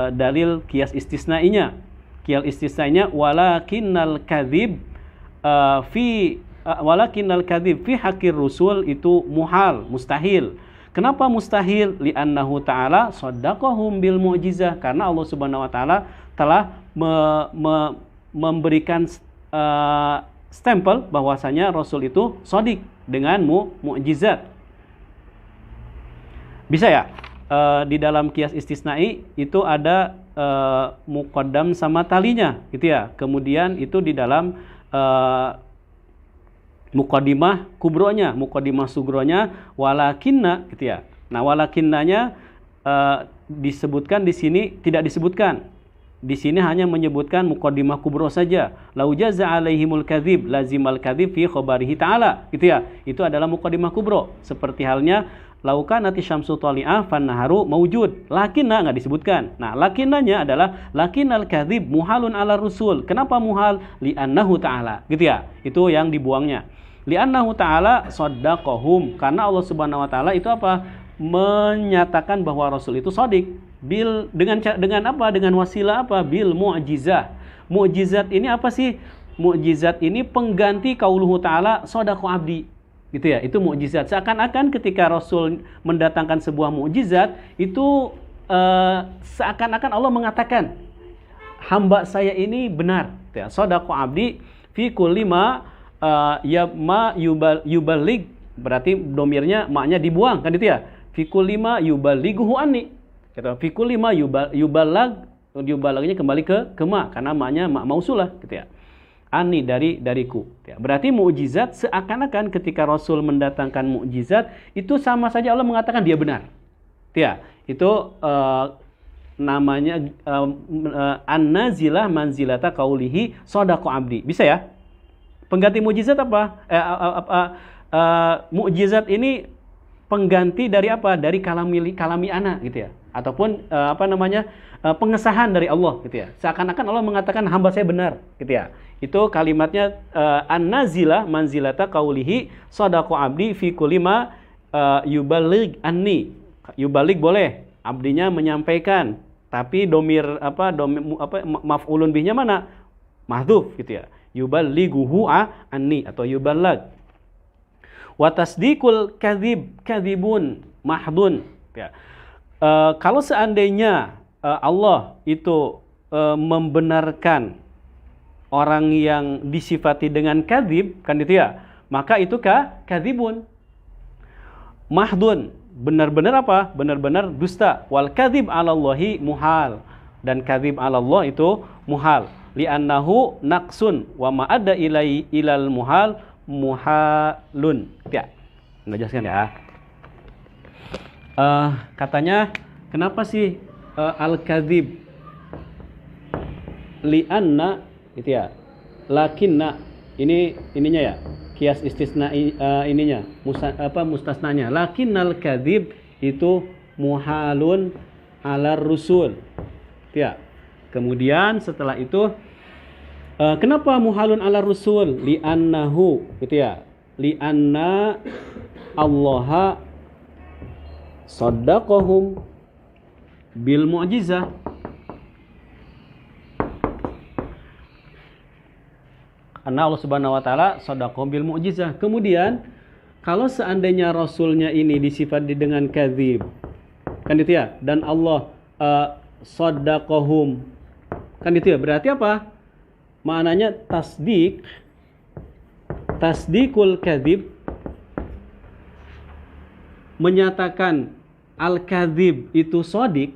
dalil qiyas istisnainya. Qiyas istisnainya walakinnal kadhib fi haqqir rusul, itu muhal, mustahil. Kenapa mustahil? Li'annahu ta'ala saddaqahum bil mu'jizah, karena Allah Subhanahu wa taala telah memberikan stempel bahwasanya Rasul itu shadiq dengan mu'jizat. Bisa ya? Di dalam qiyas istisnai itu ada muqaddam sama talinya, gitu ya. Kemudian itu di dalam muqaddimah kubronya, muqaddimah sugronya, walakinna, gitu ya. Nah, walakinnanya disebutkan di sini tidak disebutkan. Di sini hanya menyebutkan muqaddimah kubro saja. Lau jaza alaihimul kadzib lazimal kadzib fi khabarihi ta'ala, gitu ya. Itu adalah muqaddimah kubro. Seperti halnya laukan nati syamsu tali'ah fannaharu mawjud. Lakinna nggak disebutkan. Nah, lakinnanya adalah lakinnal kadzib muhalun ala rusul. Kenapa muhal? Li'annahu ta'ala, gitu ya. Itu yang dibuangnya. Li'annahu ta'ala saddaqahum, karena Allah Subhanahu wa taala itu apa? Menyatakan bahwa Rasul itu shadiq dengan apa? Dengan wasilah apa? Bil mu'jizah. Mu'jizat ini apa sih? Mu'jizat ini pengganti qauluhu ta'ala shadaqa abdi, gitu ya. Itu mukjizat. Seakan-akan ketika Rasul mendatangkan sebuah mukjizat itu seakan-akan Allah mengatakan hamba saya ini benar, gitu ya. Shadaqa abdi fi kulli ma yuballigh, berarti domirnya maknya dibuang, kan itu ya. Fi kulli ma yuballighu anni, gitu. Fi kulli ma yubalagnya kembali ke ma, karena maknya mausulah, gitu ya. Ani, dariku. Berarti mukjizat seakan-akan ketika Rasul mendatangkan mukjizat itu sama saja Allah mengatakan dia benar. Ya, itu namanya an-nazilah manzilata qaulihi shadaqa abdi. Bisa ya? Pengganti mukjizat apa? Mukjizat ini pengganti dari apa? Dari kalami ana gitu ya. Ataupun pengesahan dari Allah gitu ya. Seakan-akan Allah mengatakan hamba saya benar gitu ya. Itu kalimatnya an-nazila manzilata qaulihi shadaqa abdi fi kulli ma yuballigh anni. Yuballigh boleh, abdinya menyampaikan. Tapi maf'ulun bihnya mana? Mahdhuf gitu ya. Yuballighuhu anni atau yuballag. Wa tasdiqul kadzibun mahdun ya. Kalau seandainya Allah itu membenarkan orang yang disifati dengan kadzib kan itu ya, maka itu kadzibun mahdun, benar-benar apa? Benar-benar dusta. Wal kadzib 'alallahi muhal, dan kadzib 'ala Allah itu muhal. Li'annahu naqsun wa ma adda ilal muhal muhalun. Ya, menjelaskan ya. Katanya kenapa sih al-kadzib? Li'anna itu ya. Lakinna ininya ya. Kias istisna ininya, mustasnanya. Lakinnal kadzib itu muhalun 'alar rusul. Ya. Kemudian setelah itu kenapa muhalun 'alar rusul? Li'annahu gitu ya. Li'anna Allah saddaqahum bil mu'jizah. Karena Allah Subhanahu wa taala shadaqahum bil mu'jizah. Kemudian kalau seandainya rasulnya ini disifati dengan kadzib, kan itu ya, dan Allah shadaqahum, kan itu ya, berarti apa? Maknanya tasdikul kadzib, menyatakan al-kadzib itu shadiq,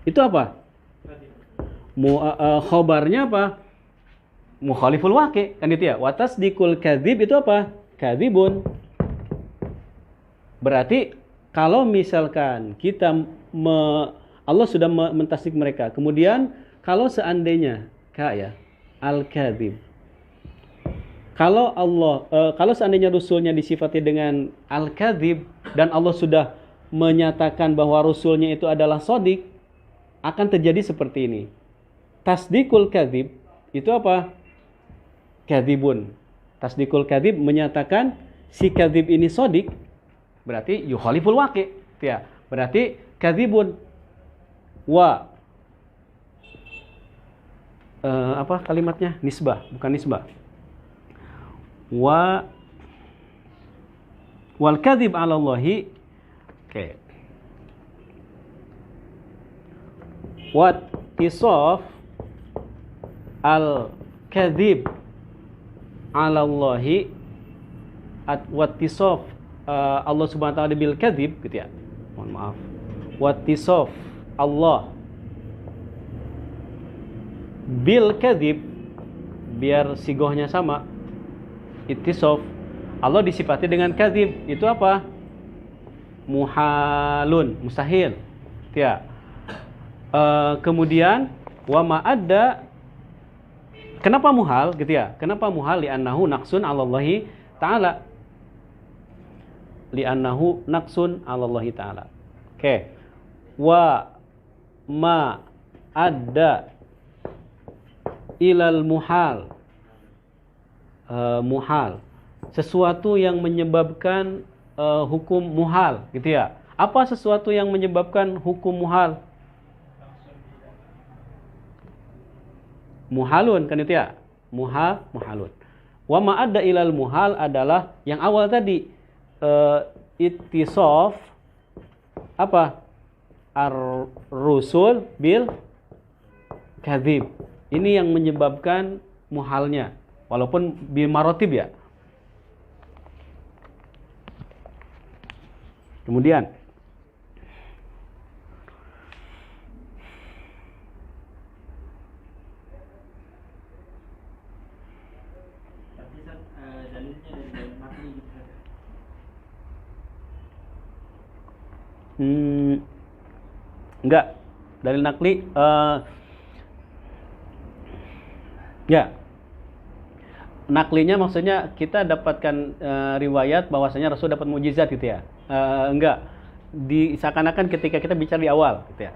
itu apa? Khobarnya apa? Mukhaliful waqi, kan itu ya. Wa tasdikul kadzib itu apa? Kadzibun. Berarti kalau misalkan Allah sudah mentasdik mereka, kemudian kalau seandainya al-kadzib, kalau seandainya rasulnya disifati dengan al-kadzib dan Allah sudah menyatakan bahwa rasulnya itu adalah shadiq, akan terjadi seperti ini. Tasdikul kadzib itu apa? Kadzibun. Tasdikul kadzib menyatakan si kadzib ini shadiq, berarti yukhaliful waqi, ya. Berarti kadzibun wa kalimatnya? Nisbah, bukan nisbah. Wal kadzib 'ala Allahi. Oke. Wat tisaf al kadzib 'ala Allahi wat tisaf Allah Subhanahu wa taala bil kadzib gitu ya. Mohon maaf. Wat tisaf Allah bil kadzib, biar sigohnya sama. Ittisaf, Allah disifati dengan kadzib, itu apa? Muhalun, mustahil. Ya. Kemudian wa ma adda, kenapa muhal gitu ya? Kenapa muhal? Li'annahu naqsun 'alallahi ta'ala. Li'annahu naqsun 'alallahi ta'ala. Oke. Wa ma adda ilal muhal. Muhal, sesuatu yang menyebabkan hukum muhal gitu ya. Apa sesuatu yang menyebabkan hukum muhal? Muhalun, kan itu ya. Muhalun. Wa ma adda ilal muhal adalah yang awal tadi, ittisaf apa? Ar-rusul bil kadzib. Ini yang menyebabkan muhalnya, walaupun bil marotib ya. Kemudian enggak, dalil nakli ya. Naklinya maksudnya kita dapatkan riwayat bahwasanya Rasul dapat mukjizat gitu ya. Enggak. Seakan-akan ketika kita bicara di awal gitu ya.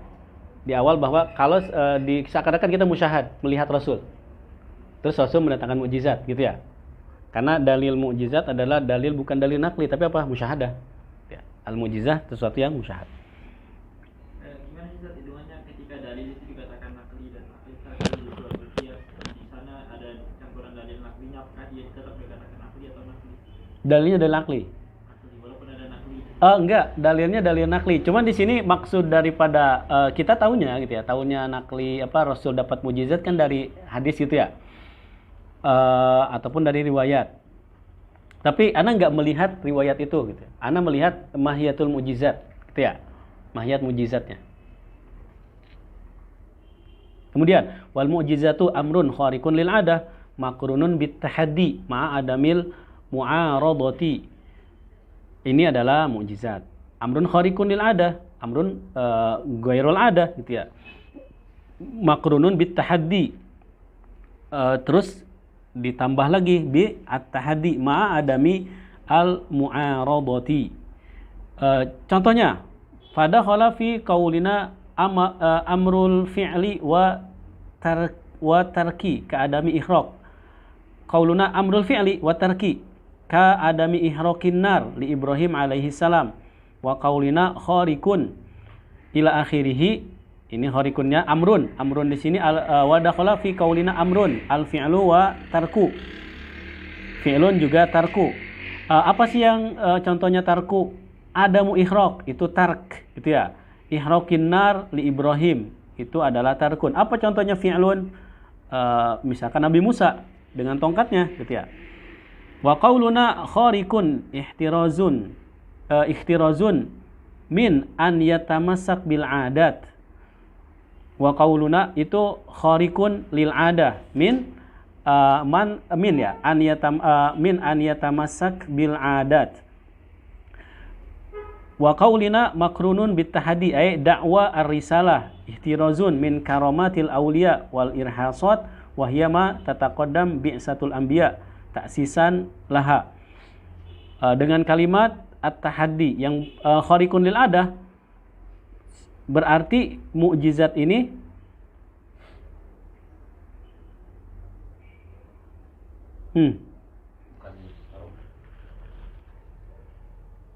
Di awal bahwa kalau seakan-akan kita musyahad melihat Rasul. Terus Rasul mendatangkan mukjizat gitu ya. Karena dalil mukjizat adalah dalil bukan dalil nakli tapi apa? Musyahadah. Ya. Al-mukjizah sesuatu yang musyahad. Gimana sih hitungannya ketika dalil itu dikatakan nakli dan nakli secara dua berkias di sana ada campuran dalil naklinya, apakah dia tetap dikatakan nakli atau nakli? Dalilnya dalil nakli. Nakli walaupun ada nakli. Enggak, dalilnya dalil nakli. Cuman di sini maksud daripada kita tahunya gitu ya, tahunya nakli apa Rasul dapat mukjizat kan dari hadis gitu ya. Ataupun dari riwayat. Tapi ana nggak melihat riwayat itu gitu. Ana melihat mahiyatul mukjizat gitu ya. Mahiyat mukjizatnya. Kemudian wal mu'jizatu amrun khariqun lil 'adah makrunun bit tahaddi ma'a adamil mu'aradati. Ini adalah mukjizat. Amrun khariqun lil 'adah, amrun ghairul 'adah gitu ya. Makrunun bit tahaddi. Terus ditambah lagi bi at-tahaddi ma'a adami al-mu'aradati. Contohnya pada khala fi qaulina amrul fi'li wa tarki ka adami ikhraq. Qauluna amrul fi'li wa tarki ka adami ihraqin nar li Ibrahim alaihi salam wa qaulina khariqun ila akhirih. Ini kharikunnya amrun. Amrun di sini wa dakhala fi qaulina amrun al fi'lu wa tarku. Fi'lun juga tarku. Apa sih yang contohnya tarku? Adamu ikhraq itu tark gitu ya. Ihraqin nar li Ibrahim itu adalah tarkun. Apa contohnya fi'lun? Misalkan Nabi Musa dengan tongkatnya gitu ya. Wa qauluna khariqun ihtirazun min an yatamassak bil adat. Wa qauluna itu khariqun lil adah min an yatamassak bil adat. Wa qaulina makrunun bit tahaddi ay da'wa ar-risalah ihtirazun min karamatil awliya wal irhasat wa hiya ma tataqaddam bi'satul anbiya ta'sisan laha. Dengan kalimat at-tahaddi yang khariqun lil adah berarti mukjizat ini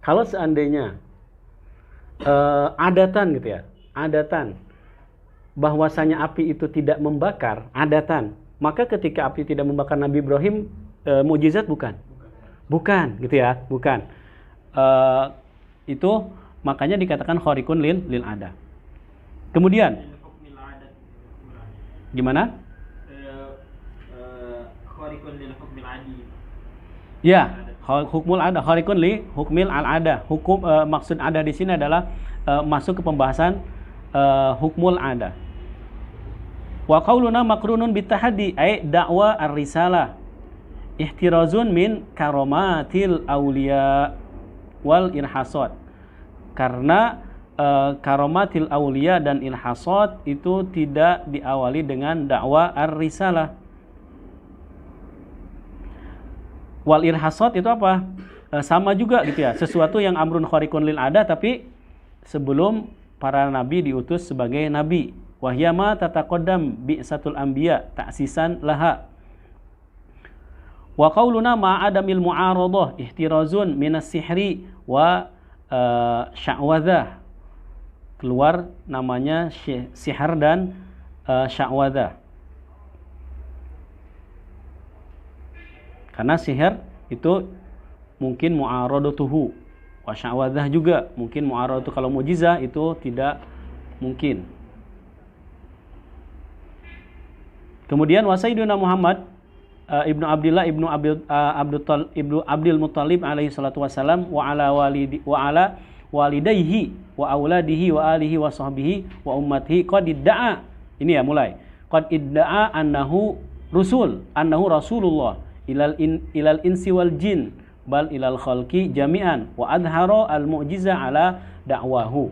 kalau seandainya adatan gitu ya, adatan bahwasanya api itu tidak membakar, adatan, maka ketika api tidak membakar Nabi Ibrahim mukjizat bukan? Bukan gitu ya, bukan. Itu makanya dikatakan khariqun lil ada. Kemudian gimana? Khariqun lil hukmil adi. Ya, hukmul ada, khariqun li hukmil al ada. Hukum maksud ada di sini adalah masuk ke pembahasan hukmul ada. Wa qauluna makrunun bitahaddi ay da'wa ar-risalah. Ihtirazun min karamatil auliya wal irhasat. Karena karomatil aulia dan ilhasat itu tidak diawali dengan dakwah ar-risalah. Wal irhasat itu apa? Sama juga gitu ya, sesuatu yang amrun khariqun lil ada tapi sebelum para nabi diutus sebagai nabi. Wahyama tataqaddam bi'satul anbiya ta'sisan laha. Wa qauluna ma'adamil mu'aradah ihtirazun minas sihri wa sya'wadhah. Keluar namanya sihar dan sya'wadhah. Karena sihir itu mungkin mu'aradatuhu wa sya'wadhah juga mungkin mu'aradatu, kalau mukjizah itu tidak mungkin. Kemudian wasayyiduna Muhammad ibnu Abdullah ibnu Abdul Muttalib alaihi salatu wassalam wa ala walidayhi wa auladihi wa alihi wa sahbihi wa ummatihi qad idda'a. Ini ya mulai. Qad idda'a annahu rasulullah ilal insi wal jin bal ilal khalqi jami'an wa adhara al mu'jiza ala da'wahu.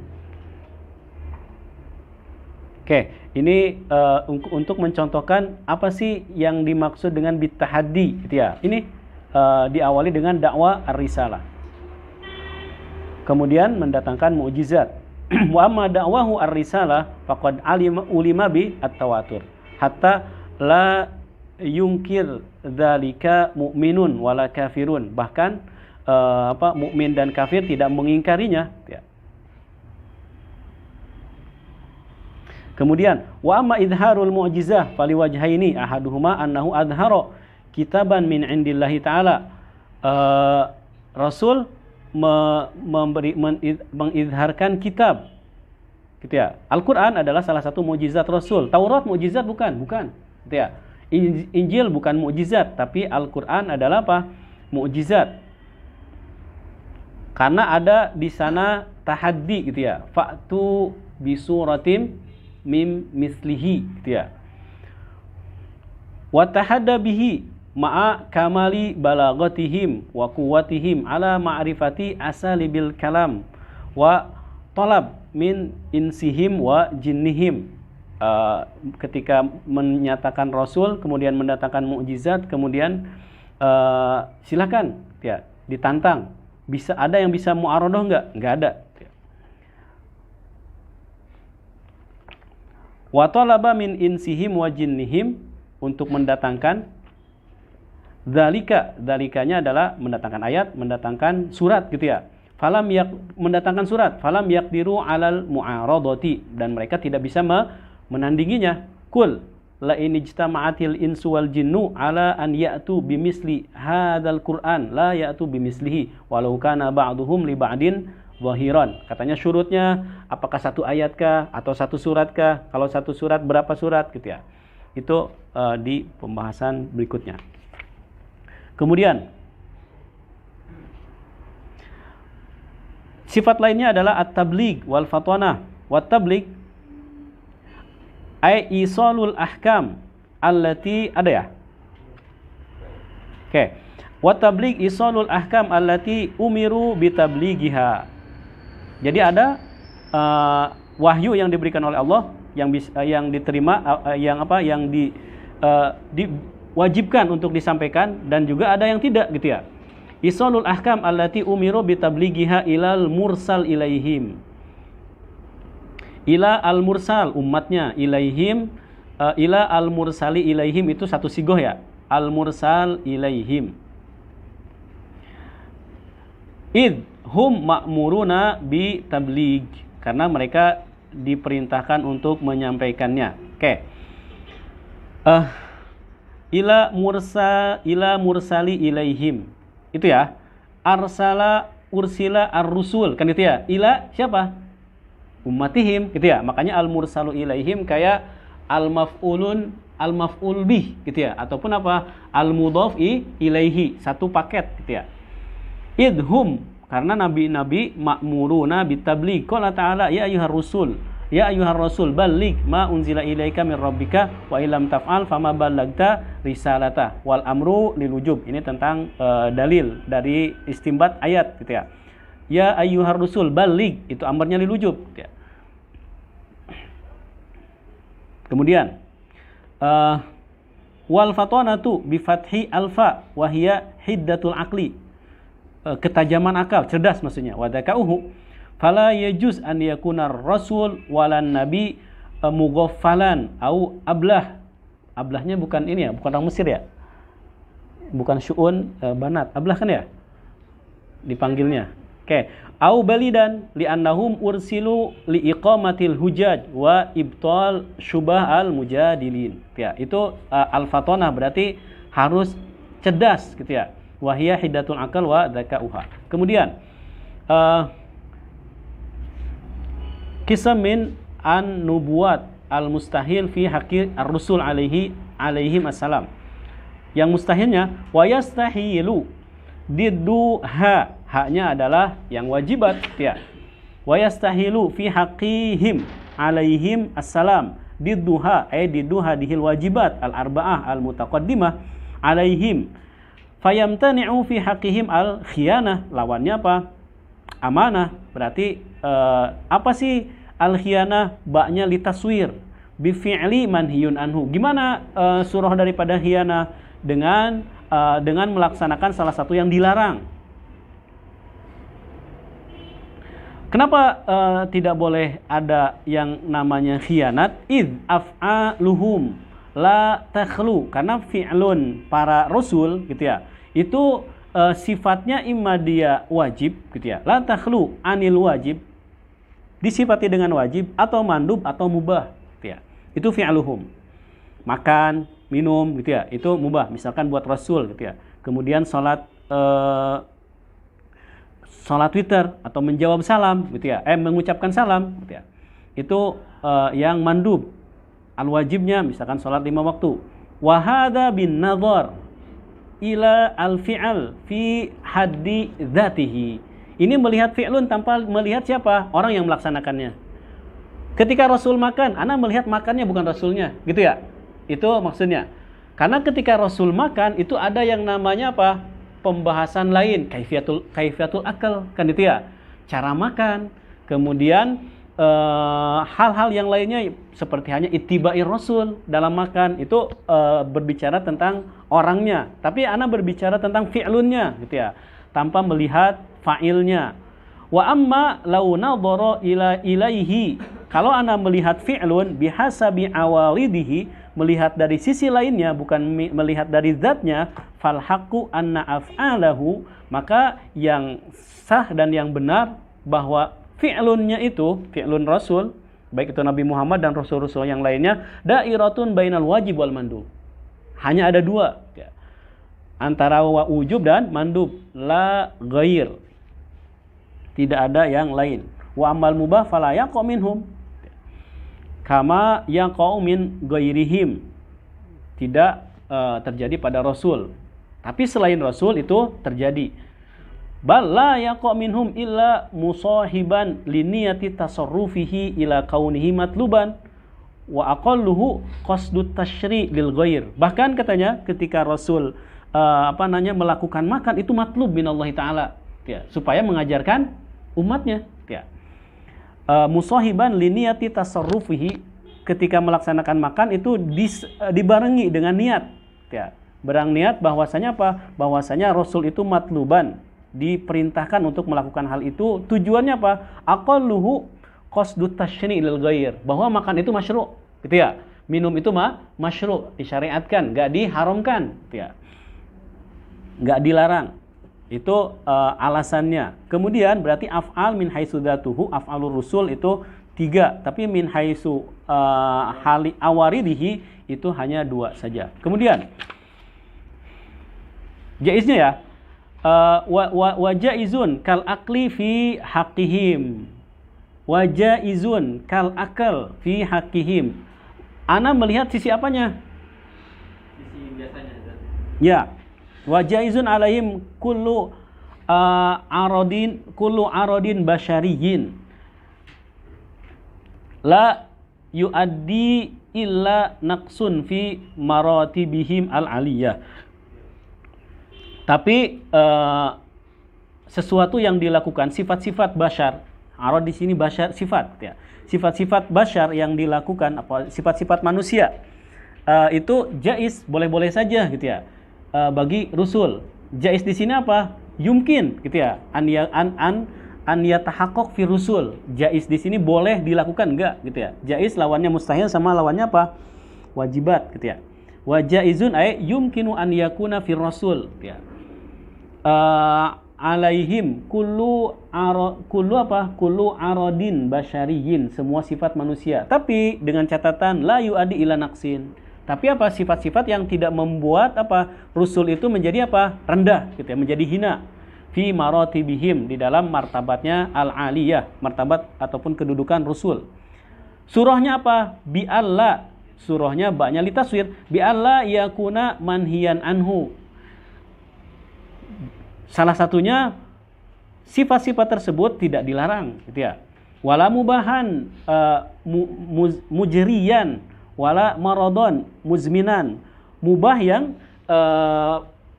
Oke, ini untuk mencontohkan apa sih yang dimaksud dengan bitahaddi gitu ya. Ini diawali dengan dakwah ar-risalah. Kemudian mendatangkan mukjizat. Wa amma da'wahu ar-risalah faqad ulima bi at-tawatur. Hatta la yungkir dzalika mu'minun wala kafirun. Bahkan mukmin dan kafir tidak mengingkarinya ya. Kemudian wa amma idharul mu'jizah faliwajhaini ahaduhuma annahu adhara kitaban min indillahi ta'ala. Rasul mengizharkan kitab gitu ya. Al-Qur'an adalah salah satu mukjizat Rasul. Taurat mukjizat bukan gitu ya. Injil bukan mukjizat, tapi Al-Qur'an adalah apa? Mukjizat. Karena ada di sana tahaddi gitu ya. Fa'tu bisuratim mim mislihi gitu ya. Wa tahadda bihi ma'a kamali balaghatihim wa quwwatihim ala ma'rifati asalibil kalam wa talab min insihim wa jinnihim. Ketika menyatakan Rasul, kemudian mendatangkan mukjizat, kemudian silakan ya, ditantang. Bisa ada yang bisa mu'aradah enggak? Enggak ada. Wa talaba min insihim wa jinnihim, untuk mendatangkan dalikanya adalah mendatangkan ayat, mendatangkan surat gitu ya. Mendatangkan surat, falam yaqdiru alal mu'aradati, dan mereka tidak bisa menandinginya. Qul la in ijtama'atil insu wal jinnu ala an ya'tu bimisli hadzal Qur'an la ya'tu bimislihi walau kana ba'duhum li ba'din zahiran. Katanya syurutnya apakah satu ayat kah atau satu surat kah? Kalau satu surat berapa surat gitu ya. Itu di pembahasan berikutnya. Kemudian sifat lainnya adalah at-tabligh wal fatwanah. Wat-tabligh ay isalul ahkam allati ada ya. Oke. Wat-tabligh isalul ahkam allati umiru bitablighiha. Jadi ada wahyu yang diberikan oleh Allah yang diterima yang diwajibkan untuk disampaikan, dan juga ada yang tidak gitu ya. Isalul ahkam allati umiru bitablighiha ilal mursal ilaihim. Ila al-mursal umatnya, ilaihim ila al-mursali ilaihim itu satu sigoh ya. Al-mursal ilaihim. Id hum ma'muruna bi tabligh, karena mereka diperintahkan untuk menyampaikannya. Oke. Ila mursali ilaihim. Itu ya. Arsala ursila ar-rusul, kan itu ya. Ila siapa? Ummatihim gitu ya. Makanya al-mursalu ilaihim kayak al-maf'ul bih gitu ya, ataupun apa? Al-mudhaf ilaihi, satu paket gitu ya. Idhum, karena nabi-nabi ma'muruna bitabligh. Qala ta'ala ya ayyuhar rasul balligh ma unzila ilaika min rabbika wa illam taf'al fama ballagta risalata wal amru lil wujub. Ini tentang dalil dari istinbat ayat gitu ya. Ya ayyuhar rasul balligh, itu amarnya lil wujub gitu ya. Kemudian wal fatwanatu bi fathi alfa wa hiya hiddatul aqli, ketajaman akal, cerdas maksudnya. Wadakauhu fala yajuz an yakuna rasul walan nabi mughaffalan au ablah. Ablahnya bukan ini ya, bukan orang Mesir ya, bukan syu'un banat, ablah kan ya dipanggilnya. Oke. Au balidan li'annahum ursilu liiqamatil hujaj wa ibtal syubah al mujadilin ya. Itu al-fatonah berarti harus cerdas gitu ya. Wahiyya hiddatul akal wa dzakauha. Kemudian kisah min an nubuwat al mustahil fi haqqi ar-rusul alaihim assalam. Yang mustahilnya wa yastahilu didduha, haknya adalah yang wajibat ya. Wa yastahilu fi haqqihim alaihim assalam didduha ay didduha dihil wajibat al arba'ah al mutaqaddimah alaihim. Fayamtani'u fi haqqihim al khiyanah, lawannya apa? Amanah. Berarti apa sih al khiyanah? Ba'nya litaswir. bi fi'li manhiyun anhu. Gimana surah daripada khianah? Dengan melaksanakan salah satu yang dilarang. Kenapa tidak boleh ada yang namanya khianat? Id af'aluhum la takhlu, karena fi'lun para rasul gitu ya, itu sifatnya imma dia wajib gitu ya, la takhlu anil wajib, disifati dengan wajib, atau mandub atau mubah gitu ya. Itu fi'luhum. Makan, minum gitu ya, itu mubah, misalkan buat rasul gitu ya. Kemudian salat witir atau menjawab salam gitu ya, mengucapkan salam gitu ya. Itu yang mandub. Al-wajibnya misalkan salat 5 waktu. Wa hadza bin nadhar ila al-fi'al fi haddi dzatihi. Ini melihat fi'lun tanpa melihat siapa? Orang yang melaksanakannya. Ketika Rasul makan, ana melihat makannya bukan Rasulnya, gitu ya. Itu maksudnya. Karena ketika Rasul makan itu ada yang namanya apa? Pembahasan lain, kaifiatul akal, kan itu ya, cara makan, kemudian hal-hal yang lainnya seperti hanya ittiba'i rasul dalam makan itu berbicara tentang orangnya, tapi ana berbicara tentang fi'lunnya gitu ya, tanpa melihat fa'ilnya. Wa amma law nadhara ilaihi, kalau ana melihat fi'lun bihasabi awalidihi, melihat dari sisi lainnya, bukan melihat dari zatnya, fal haqqu anna af'alahu, maka yang sah dan yang benar bahwa fi'lunnya itu, fi'lun rasul, baik itu Nabi Muhammad dan rasul-rasul yang lainnya, dairatun bainal wajib wal mandub. Hanya ada dua ya, antara wujub dan mandub, la ghair, tidak ada yang lain. Wa amal mubah fala yaqa minhum kama yaqau min ghairihim, tidak terjadi pada rasul, tapi selain rasul itu terjadi. Bal la yaqa minhum illa musahiban liniyati tasarrufihi ila kaunihi matluban wa aqalluhu qasdut tasyri' lil ghair. Bahkan katanya ketika rasul melakukan makan itu matlub minallahi taala ya, supaya mengajarkan umatnya ya. Musahiban liniyati tasarrufihi, ketika melaksanakan makan itu dibarengi dengan niat ya, berang niat bahwasanya apa? Bahwasanya rasul itu matluban, diperintahkan untuk melakukan hal itu. Tujuannya apa? Aqalluhu qasdut tasyri' lil ghair, bahwa makan itu masyru' gitu ya, minum itu masyru', disyariatkan, enggak diharamkan gitu ya, enggak dilarang. Itu alasannya. Kemudian berarti af'al min haitsu dzatuhu, af'alur rusul itu 3, tapi min haitsu hali awaridihi itu hanya 2 saja. Kemudian jaiznya ya, wa jaizun kal akli fi haqqihim, wa jaizun kal akal fi haqqihim. Ana melihat sisi apanya? Sisi biasanya. Ya. Wa jaizun alaihim kullu aradin basyariyin la yuaddi illa naqsun fi maratibihim al-aliyah. Tapi sesuatu yang dilakukan, sifat-sifat basyar, arad di sini basyar sifat ya. Sifat-sifat basyar yang dilakukan, apa sifat-sifat manusia, itu jaiz, boleh-boleh saja gitu ya. Bagi rusul. Jaiz di sini apa? Yumkin gitu ya. An yatahaqqaq fi rusul. Jaiz di sini boleh dilakukan, enggak gitu ya. Jaiz lawannya mustahil sama lawannya apa? Wajibat gitu ya. Wa jaizun ay yumkinu an yakuna fi rasul gitu ya. Alaihim kullu aradin basyariyin, semua sifat manusia. Tapi dengan catatan la yuadi ila naqsin. Tapi apa? Sifat-sifat yang tidak membuat apa? Rusul itu menjadi apa? Rendah gitu ya, menjadi hina. Fi maratibihim, di dalam martabatnya al-aliyah, martabat ataupun kedudukan Rasul. Surahnya apa? Bi alla. Surahnya ba'nya litaswir. Bi alla yakuna manhiyan anhu. Salah satunya sifat-sifat tersebut tidak dilarang gitu ya. Wala mubahan mujriyan wala maradon muzminan. Mubah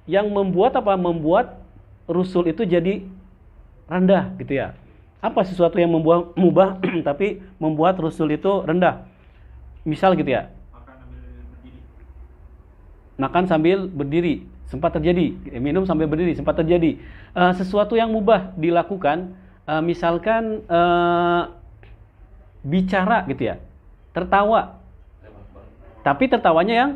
yang membuat apa? Membuat Rasul itu jadi rendah gitu ya. Apa sesuatu yang membuat mubah tapi membuat Rasul itu rendah? Misal gitu ya. makan sambil berdiri. Makan sambil berdiri sempat terjadi, minum sambil berdiri sempat terjadi. Sesuatu yang mubah dilakukan, misalkan bicara gitu ya, tertawa, tapi tertawanya yang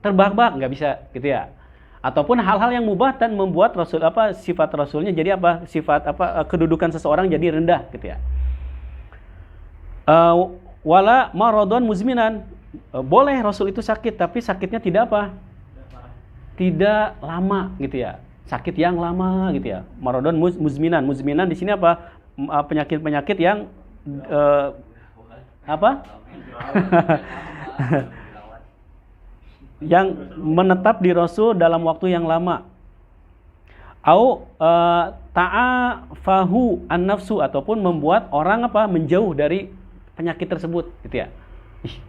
terbahak-bahak, nggak bisa gitu ya. Ataupun hal-hal yang mubah dan membuat Rasul sifat Rasulnya jadi sifat kedudukan seseorang jadi rendah gitu ya. Wala maradon muzminan, boleh Rasul itu sakit tapi sakitnya tidak tidak lama gitu ya, sakit yang lama gitu ya. Maradon muzminan di sini penyakit-penyakit yang yang menetap di Rasul dalam waktu yang lama. Au ta'afahu an-nafsu, ataupun membuat orang menjauh dari penyakit tersebut gitu ya.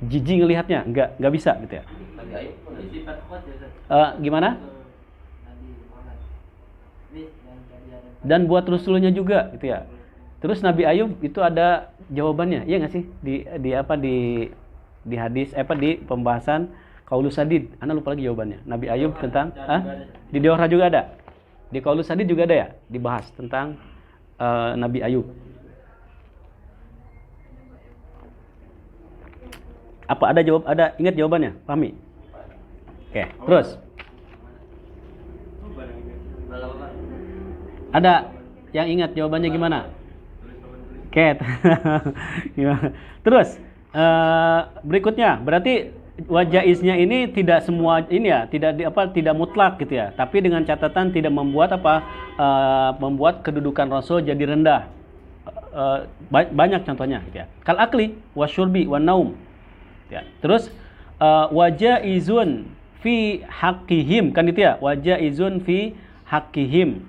Jijik ngelihatnya, nggak bisa gitu ya. Gimana? Dan buat Rasulnya juga gitu ya. Terus Nabi Ayub itu ada jawabannya, iya nggak sih? Di hadis di pembahasan Qaulus Sadid, Ana lupa lagi jawabannya. Nabi Ayub tentang di Diohra juga ada. Di Qaulus Sadid juga ada ya, dibahas tentang Nabi Ayub. Ada ingat jawabannya? Pahami? Oke, terus. Ada yang ingat jawabannya gimana? Oke. Terus berikutnya, berarti wajaiznya ini tidak semua ini ya, tidak mutlak gitu ya. Tapi dengan catatan tidak membuat membuat kedudukan Rasul jadi rendah. Banyak contohnya gitu ya. Kal akli wasyurbi wan naum. Ya. Terus wajaizun fi haqqihim, kan itu ya, wajaizun fi haqqihim.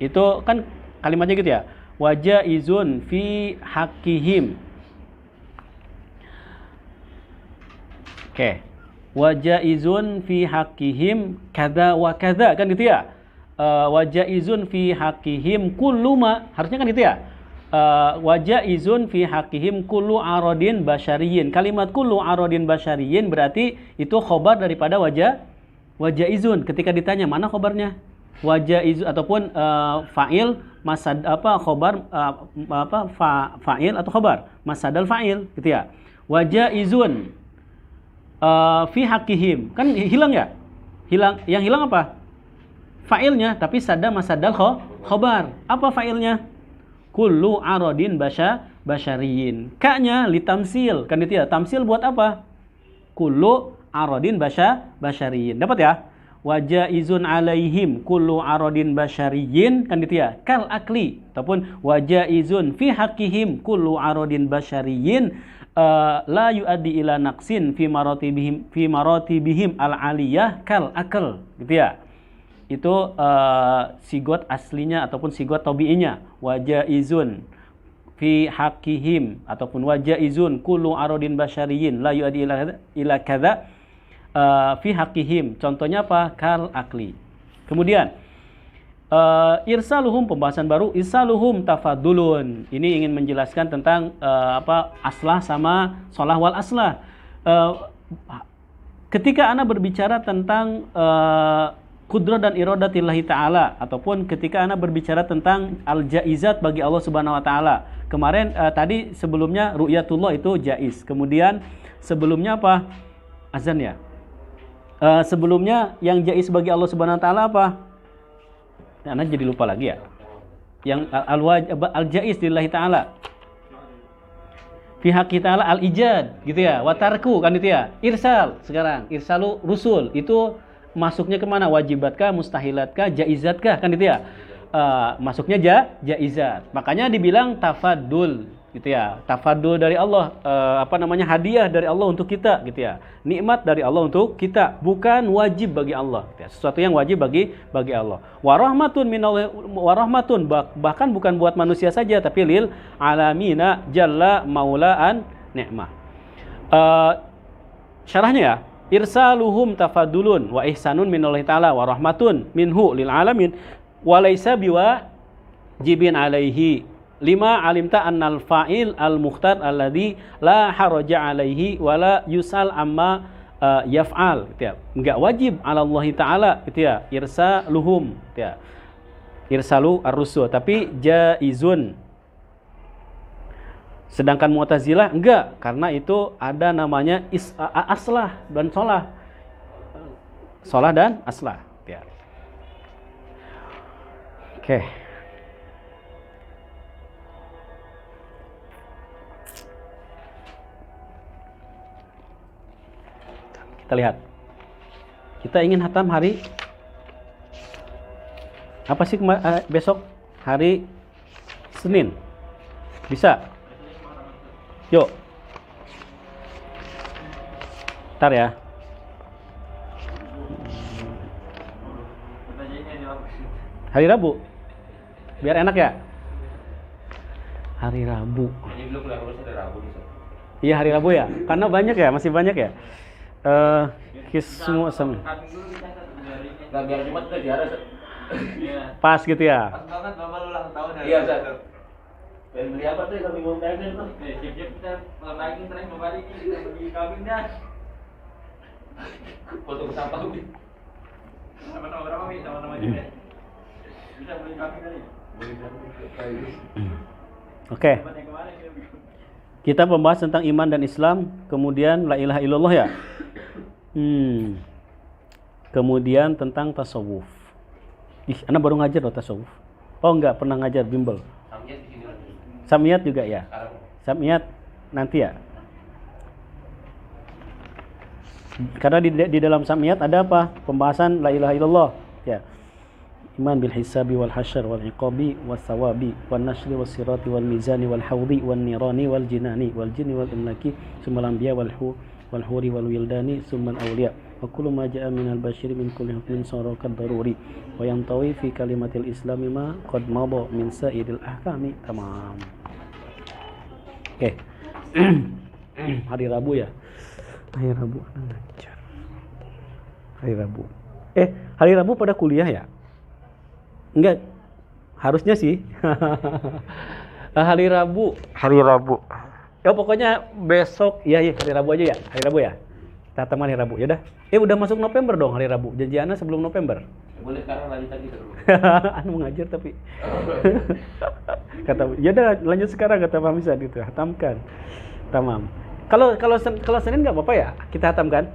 Itu kan kalimatnya gitu ya. Wajaizun fi haqqihim. Oke. Wajaizun fi haqqihim kadza wa kadza, kan gitu ya. Wajaizun fi haqqihim kullu ma, harusnya kan itu ya. Wajaizun fi haqqihim kullu aradin basyariyin. Kalimat kullu aradin basyariyin berarti itu khobar daripada wajaizun. Ketika ditanya mana khobarnya? Wajaizun ataupun fa'il masad khobar fa'il atau khobar masadal fa'il gitu ya. Wajaizun fi haqqihim, kan hilang ya? Yang hilang apa? Fa'ilnya, tapi masadal khobar. Apa fa'ilnya? Kullu aradin basyariyin. Ka-nya litamsil, kan itu ya. Tamsil buat apa? Kullu aradin basyariyin. Dapat ya? Wajaizun alaihim kullu aradin basyariyin, kan itu ya. Kal akli, ataupun wajaizun fi haqqihim kullu aradin basyariyin la yuaddi ila naqsin fi maratibihim al-aliyah kal akal, gitu ya. Itu sigot aslinya ataupun sigot tabi'inya. Wajaizun fi haqqihim ataupun wajaizun kullu aradin basyariyin la yuaddi ila kadza fi haqqihim. Contohnya apa? Kal akli. Kemudian irsaluhum, pembahasan baru, irsaluhum tafadulun. Ini ingin menjelaskan tentang aslah sama solah wal aslah. Ketika ana berbicara tentang qudrah dan iradatillahi ta'ala, ataupun ketika ana berbicara tentang al-jaizat bagi Allah Subhanahu wa taala. Kemarin tadi sebelumnya ru'yatullah itu jaiz. Kemudian sebelumnya apa? Azan ya. Sebelumnya yang jaiz bagi Allah Subhanahu wa taala apa? Ana jadi lupa lagi ya. Yang al-jaiz lillahi ta'ala. Fi haqqi ta'ala al-ijad gitu ya. Wa tarku, kan itu ya. Irsal sekarang. Irsalu rusul itu masuknya kemana? Wajibatkah, mustahilatkah, jaizatkah, kan itu ya. Masuknya jaizat. Makanya dibilang tafadul gitu ya. Tafadul dari Allah, hadiah dari Allah untuk kita gitu ya. Nikmat dari Allah untuk kita, bukan wajib bagi Allah gitu ya. Sesuatu yang wajib bagi Allah. Warahmatun minallah, warahmatun bahkan bukan buat manusia saja tapi lil alamina jalla maulaan ni'mah. Syarahnya ya, irsaluhum tafadulun wa ihsanun minallahi ta'ala wa rahmatun minhu lil alamin wa laisa biwa jibin alaihi lima alimta annal fa'il al-mukhtar alladhi la haraja alaihi wala yusal amma yaf'al gitu ya. Enggak wajib 'ala Allah taala gitu ya, irsaluhum gitu ya. Irsalu ar-rusul, tapi jaizun. Sedangkan Mu'tazilah enggak, karena itu ada namanya aslah dan solah. Solah dan aslah ya. Oke. Kita lihat. Kita ingin hatam hari apa sih besok? Hari Senin. Bisa? Yuk. Ntar ya. Hari Rabu. Biar enak ya. Hari Rabu. Ini belum keluar hari Rabu nih. Iya hari Rabu ya. Karena banyak ya, masih banyak ya. Semua sem. Nah, biar Jumat udah diarah. Pas gitu ya. Pas banget Bapak ulang tahun hari Iya, Rabu. Ustaz. Dan beli apa tuh kalau minggu terakhir tuh? Siap-siap kita malam lagi terakhir mau balik kita pergi kambing dah. Foto sampah nih. Sama-sama berapa Mi? Sama-sama juga. Bisa beli kambing tadi. Oke. Buat yang kemarin kita bikin. Kita membahas tentang iman dan Islam, kemudian la ilaha illallah ya. Kemudian tentang tasawuf. Anda baru ngajar loh tasawuf. Oh enggak, pernah ngajar bimbel. Samnya di sini lagi. Samiyat juga ya. Sekarang. Samiyat nanti ya. Karena di dalam Samiyat ada apa? Pembahasan la ilaha illallah ya. Iman bil hisabi wal hasyr wal iqabi was sawabi wan nasri was sirati wal mizani wal haudi wan nirani wal jinani wal jinni wal imlaki summal anbiya wal huri wal wildani summal awliya wa kullu ma jaa minal bashiri min kulli hukmin sarakat daruri wa yantawi fi kalimatil islami ma qad mada min sa'iril ahkami. Tamam. Oke. Hari Rabu ya. Hari Rabu ngajar. Hari Rabu. Hari Rabu pada kuliah ya? Enggak. Harusnya sih. Hari Rabu. Ya pokoknya besok ya hari Rabu aja ya. Hari Rabu ya. Kita teman hari Rabu. Ya udah. Udah masuk November dong hari Rabu. Janjiannya sebelum November. Boleh sekarang lanjut lagi terus. Anu mengajar tapi. Kata ya udah lanjut sekarang kata Pak Misal gitu. Hatamkan. Tamam. Kalau Senin enggak apa-apa ya? Kita hatamkan.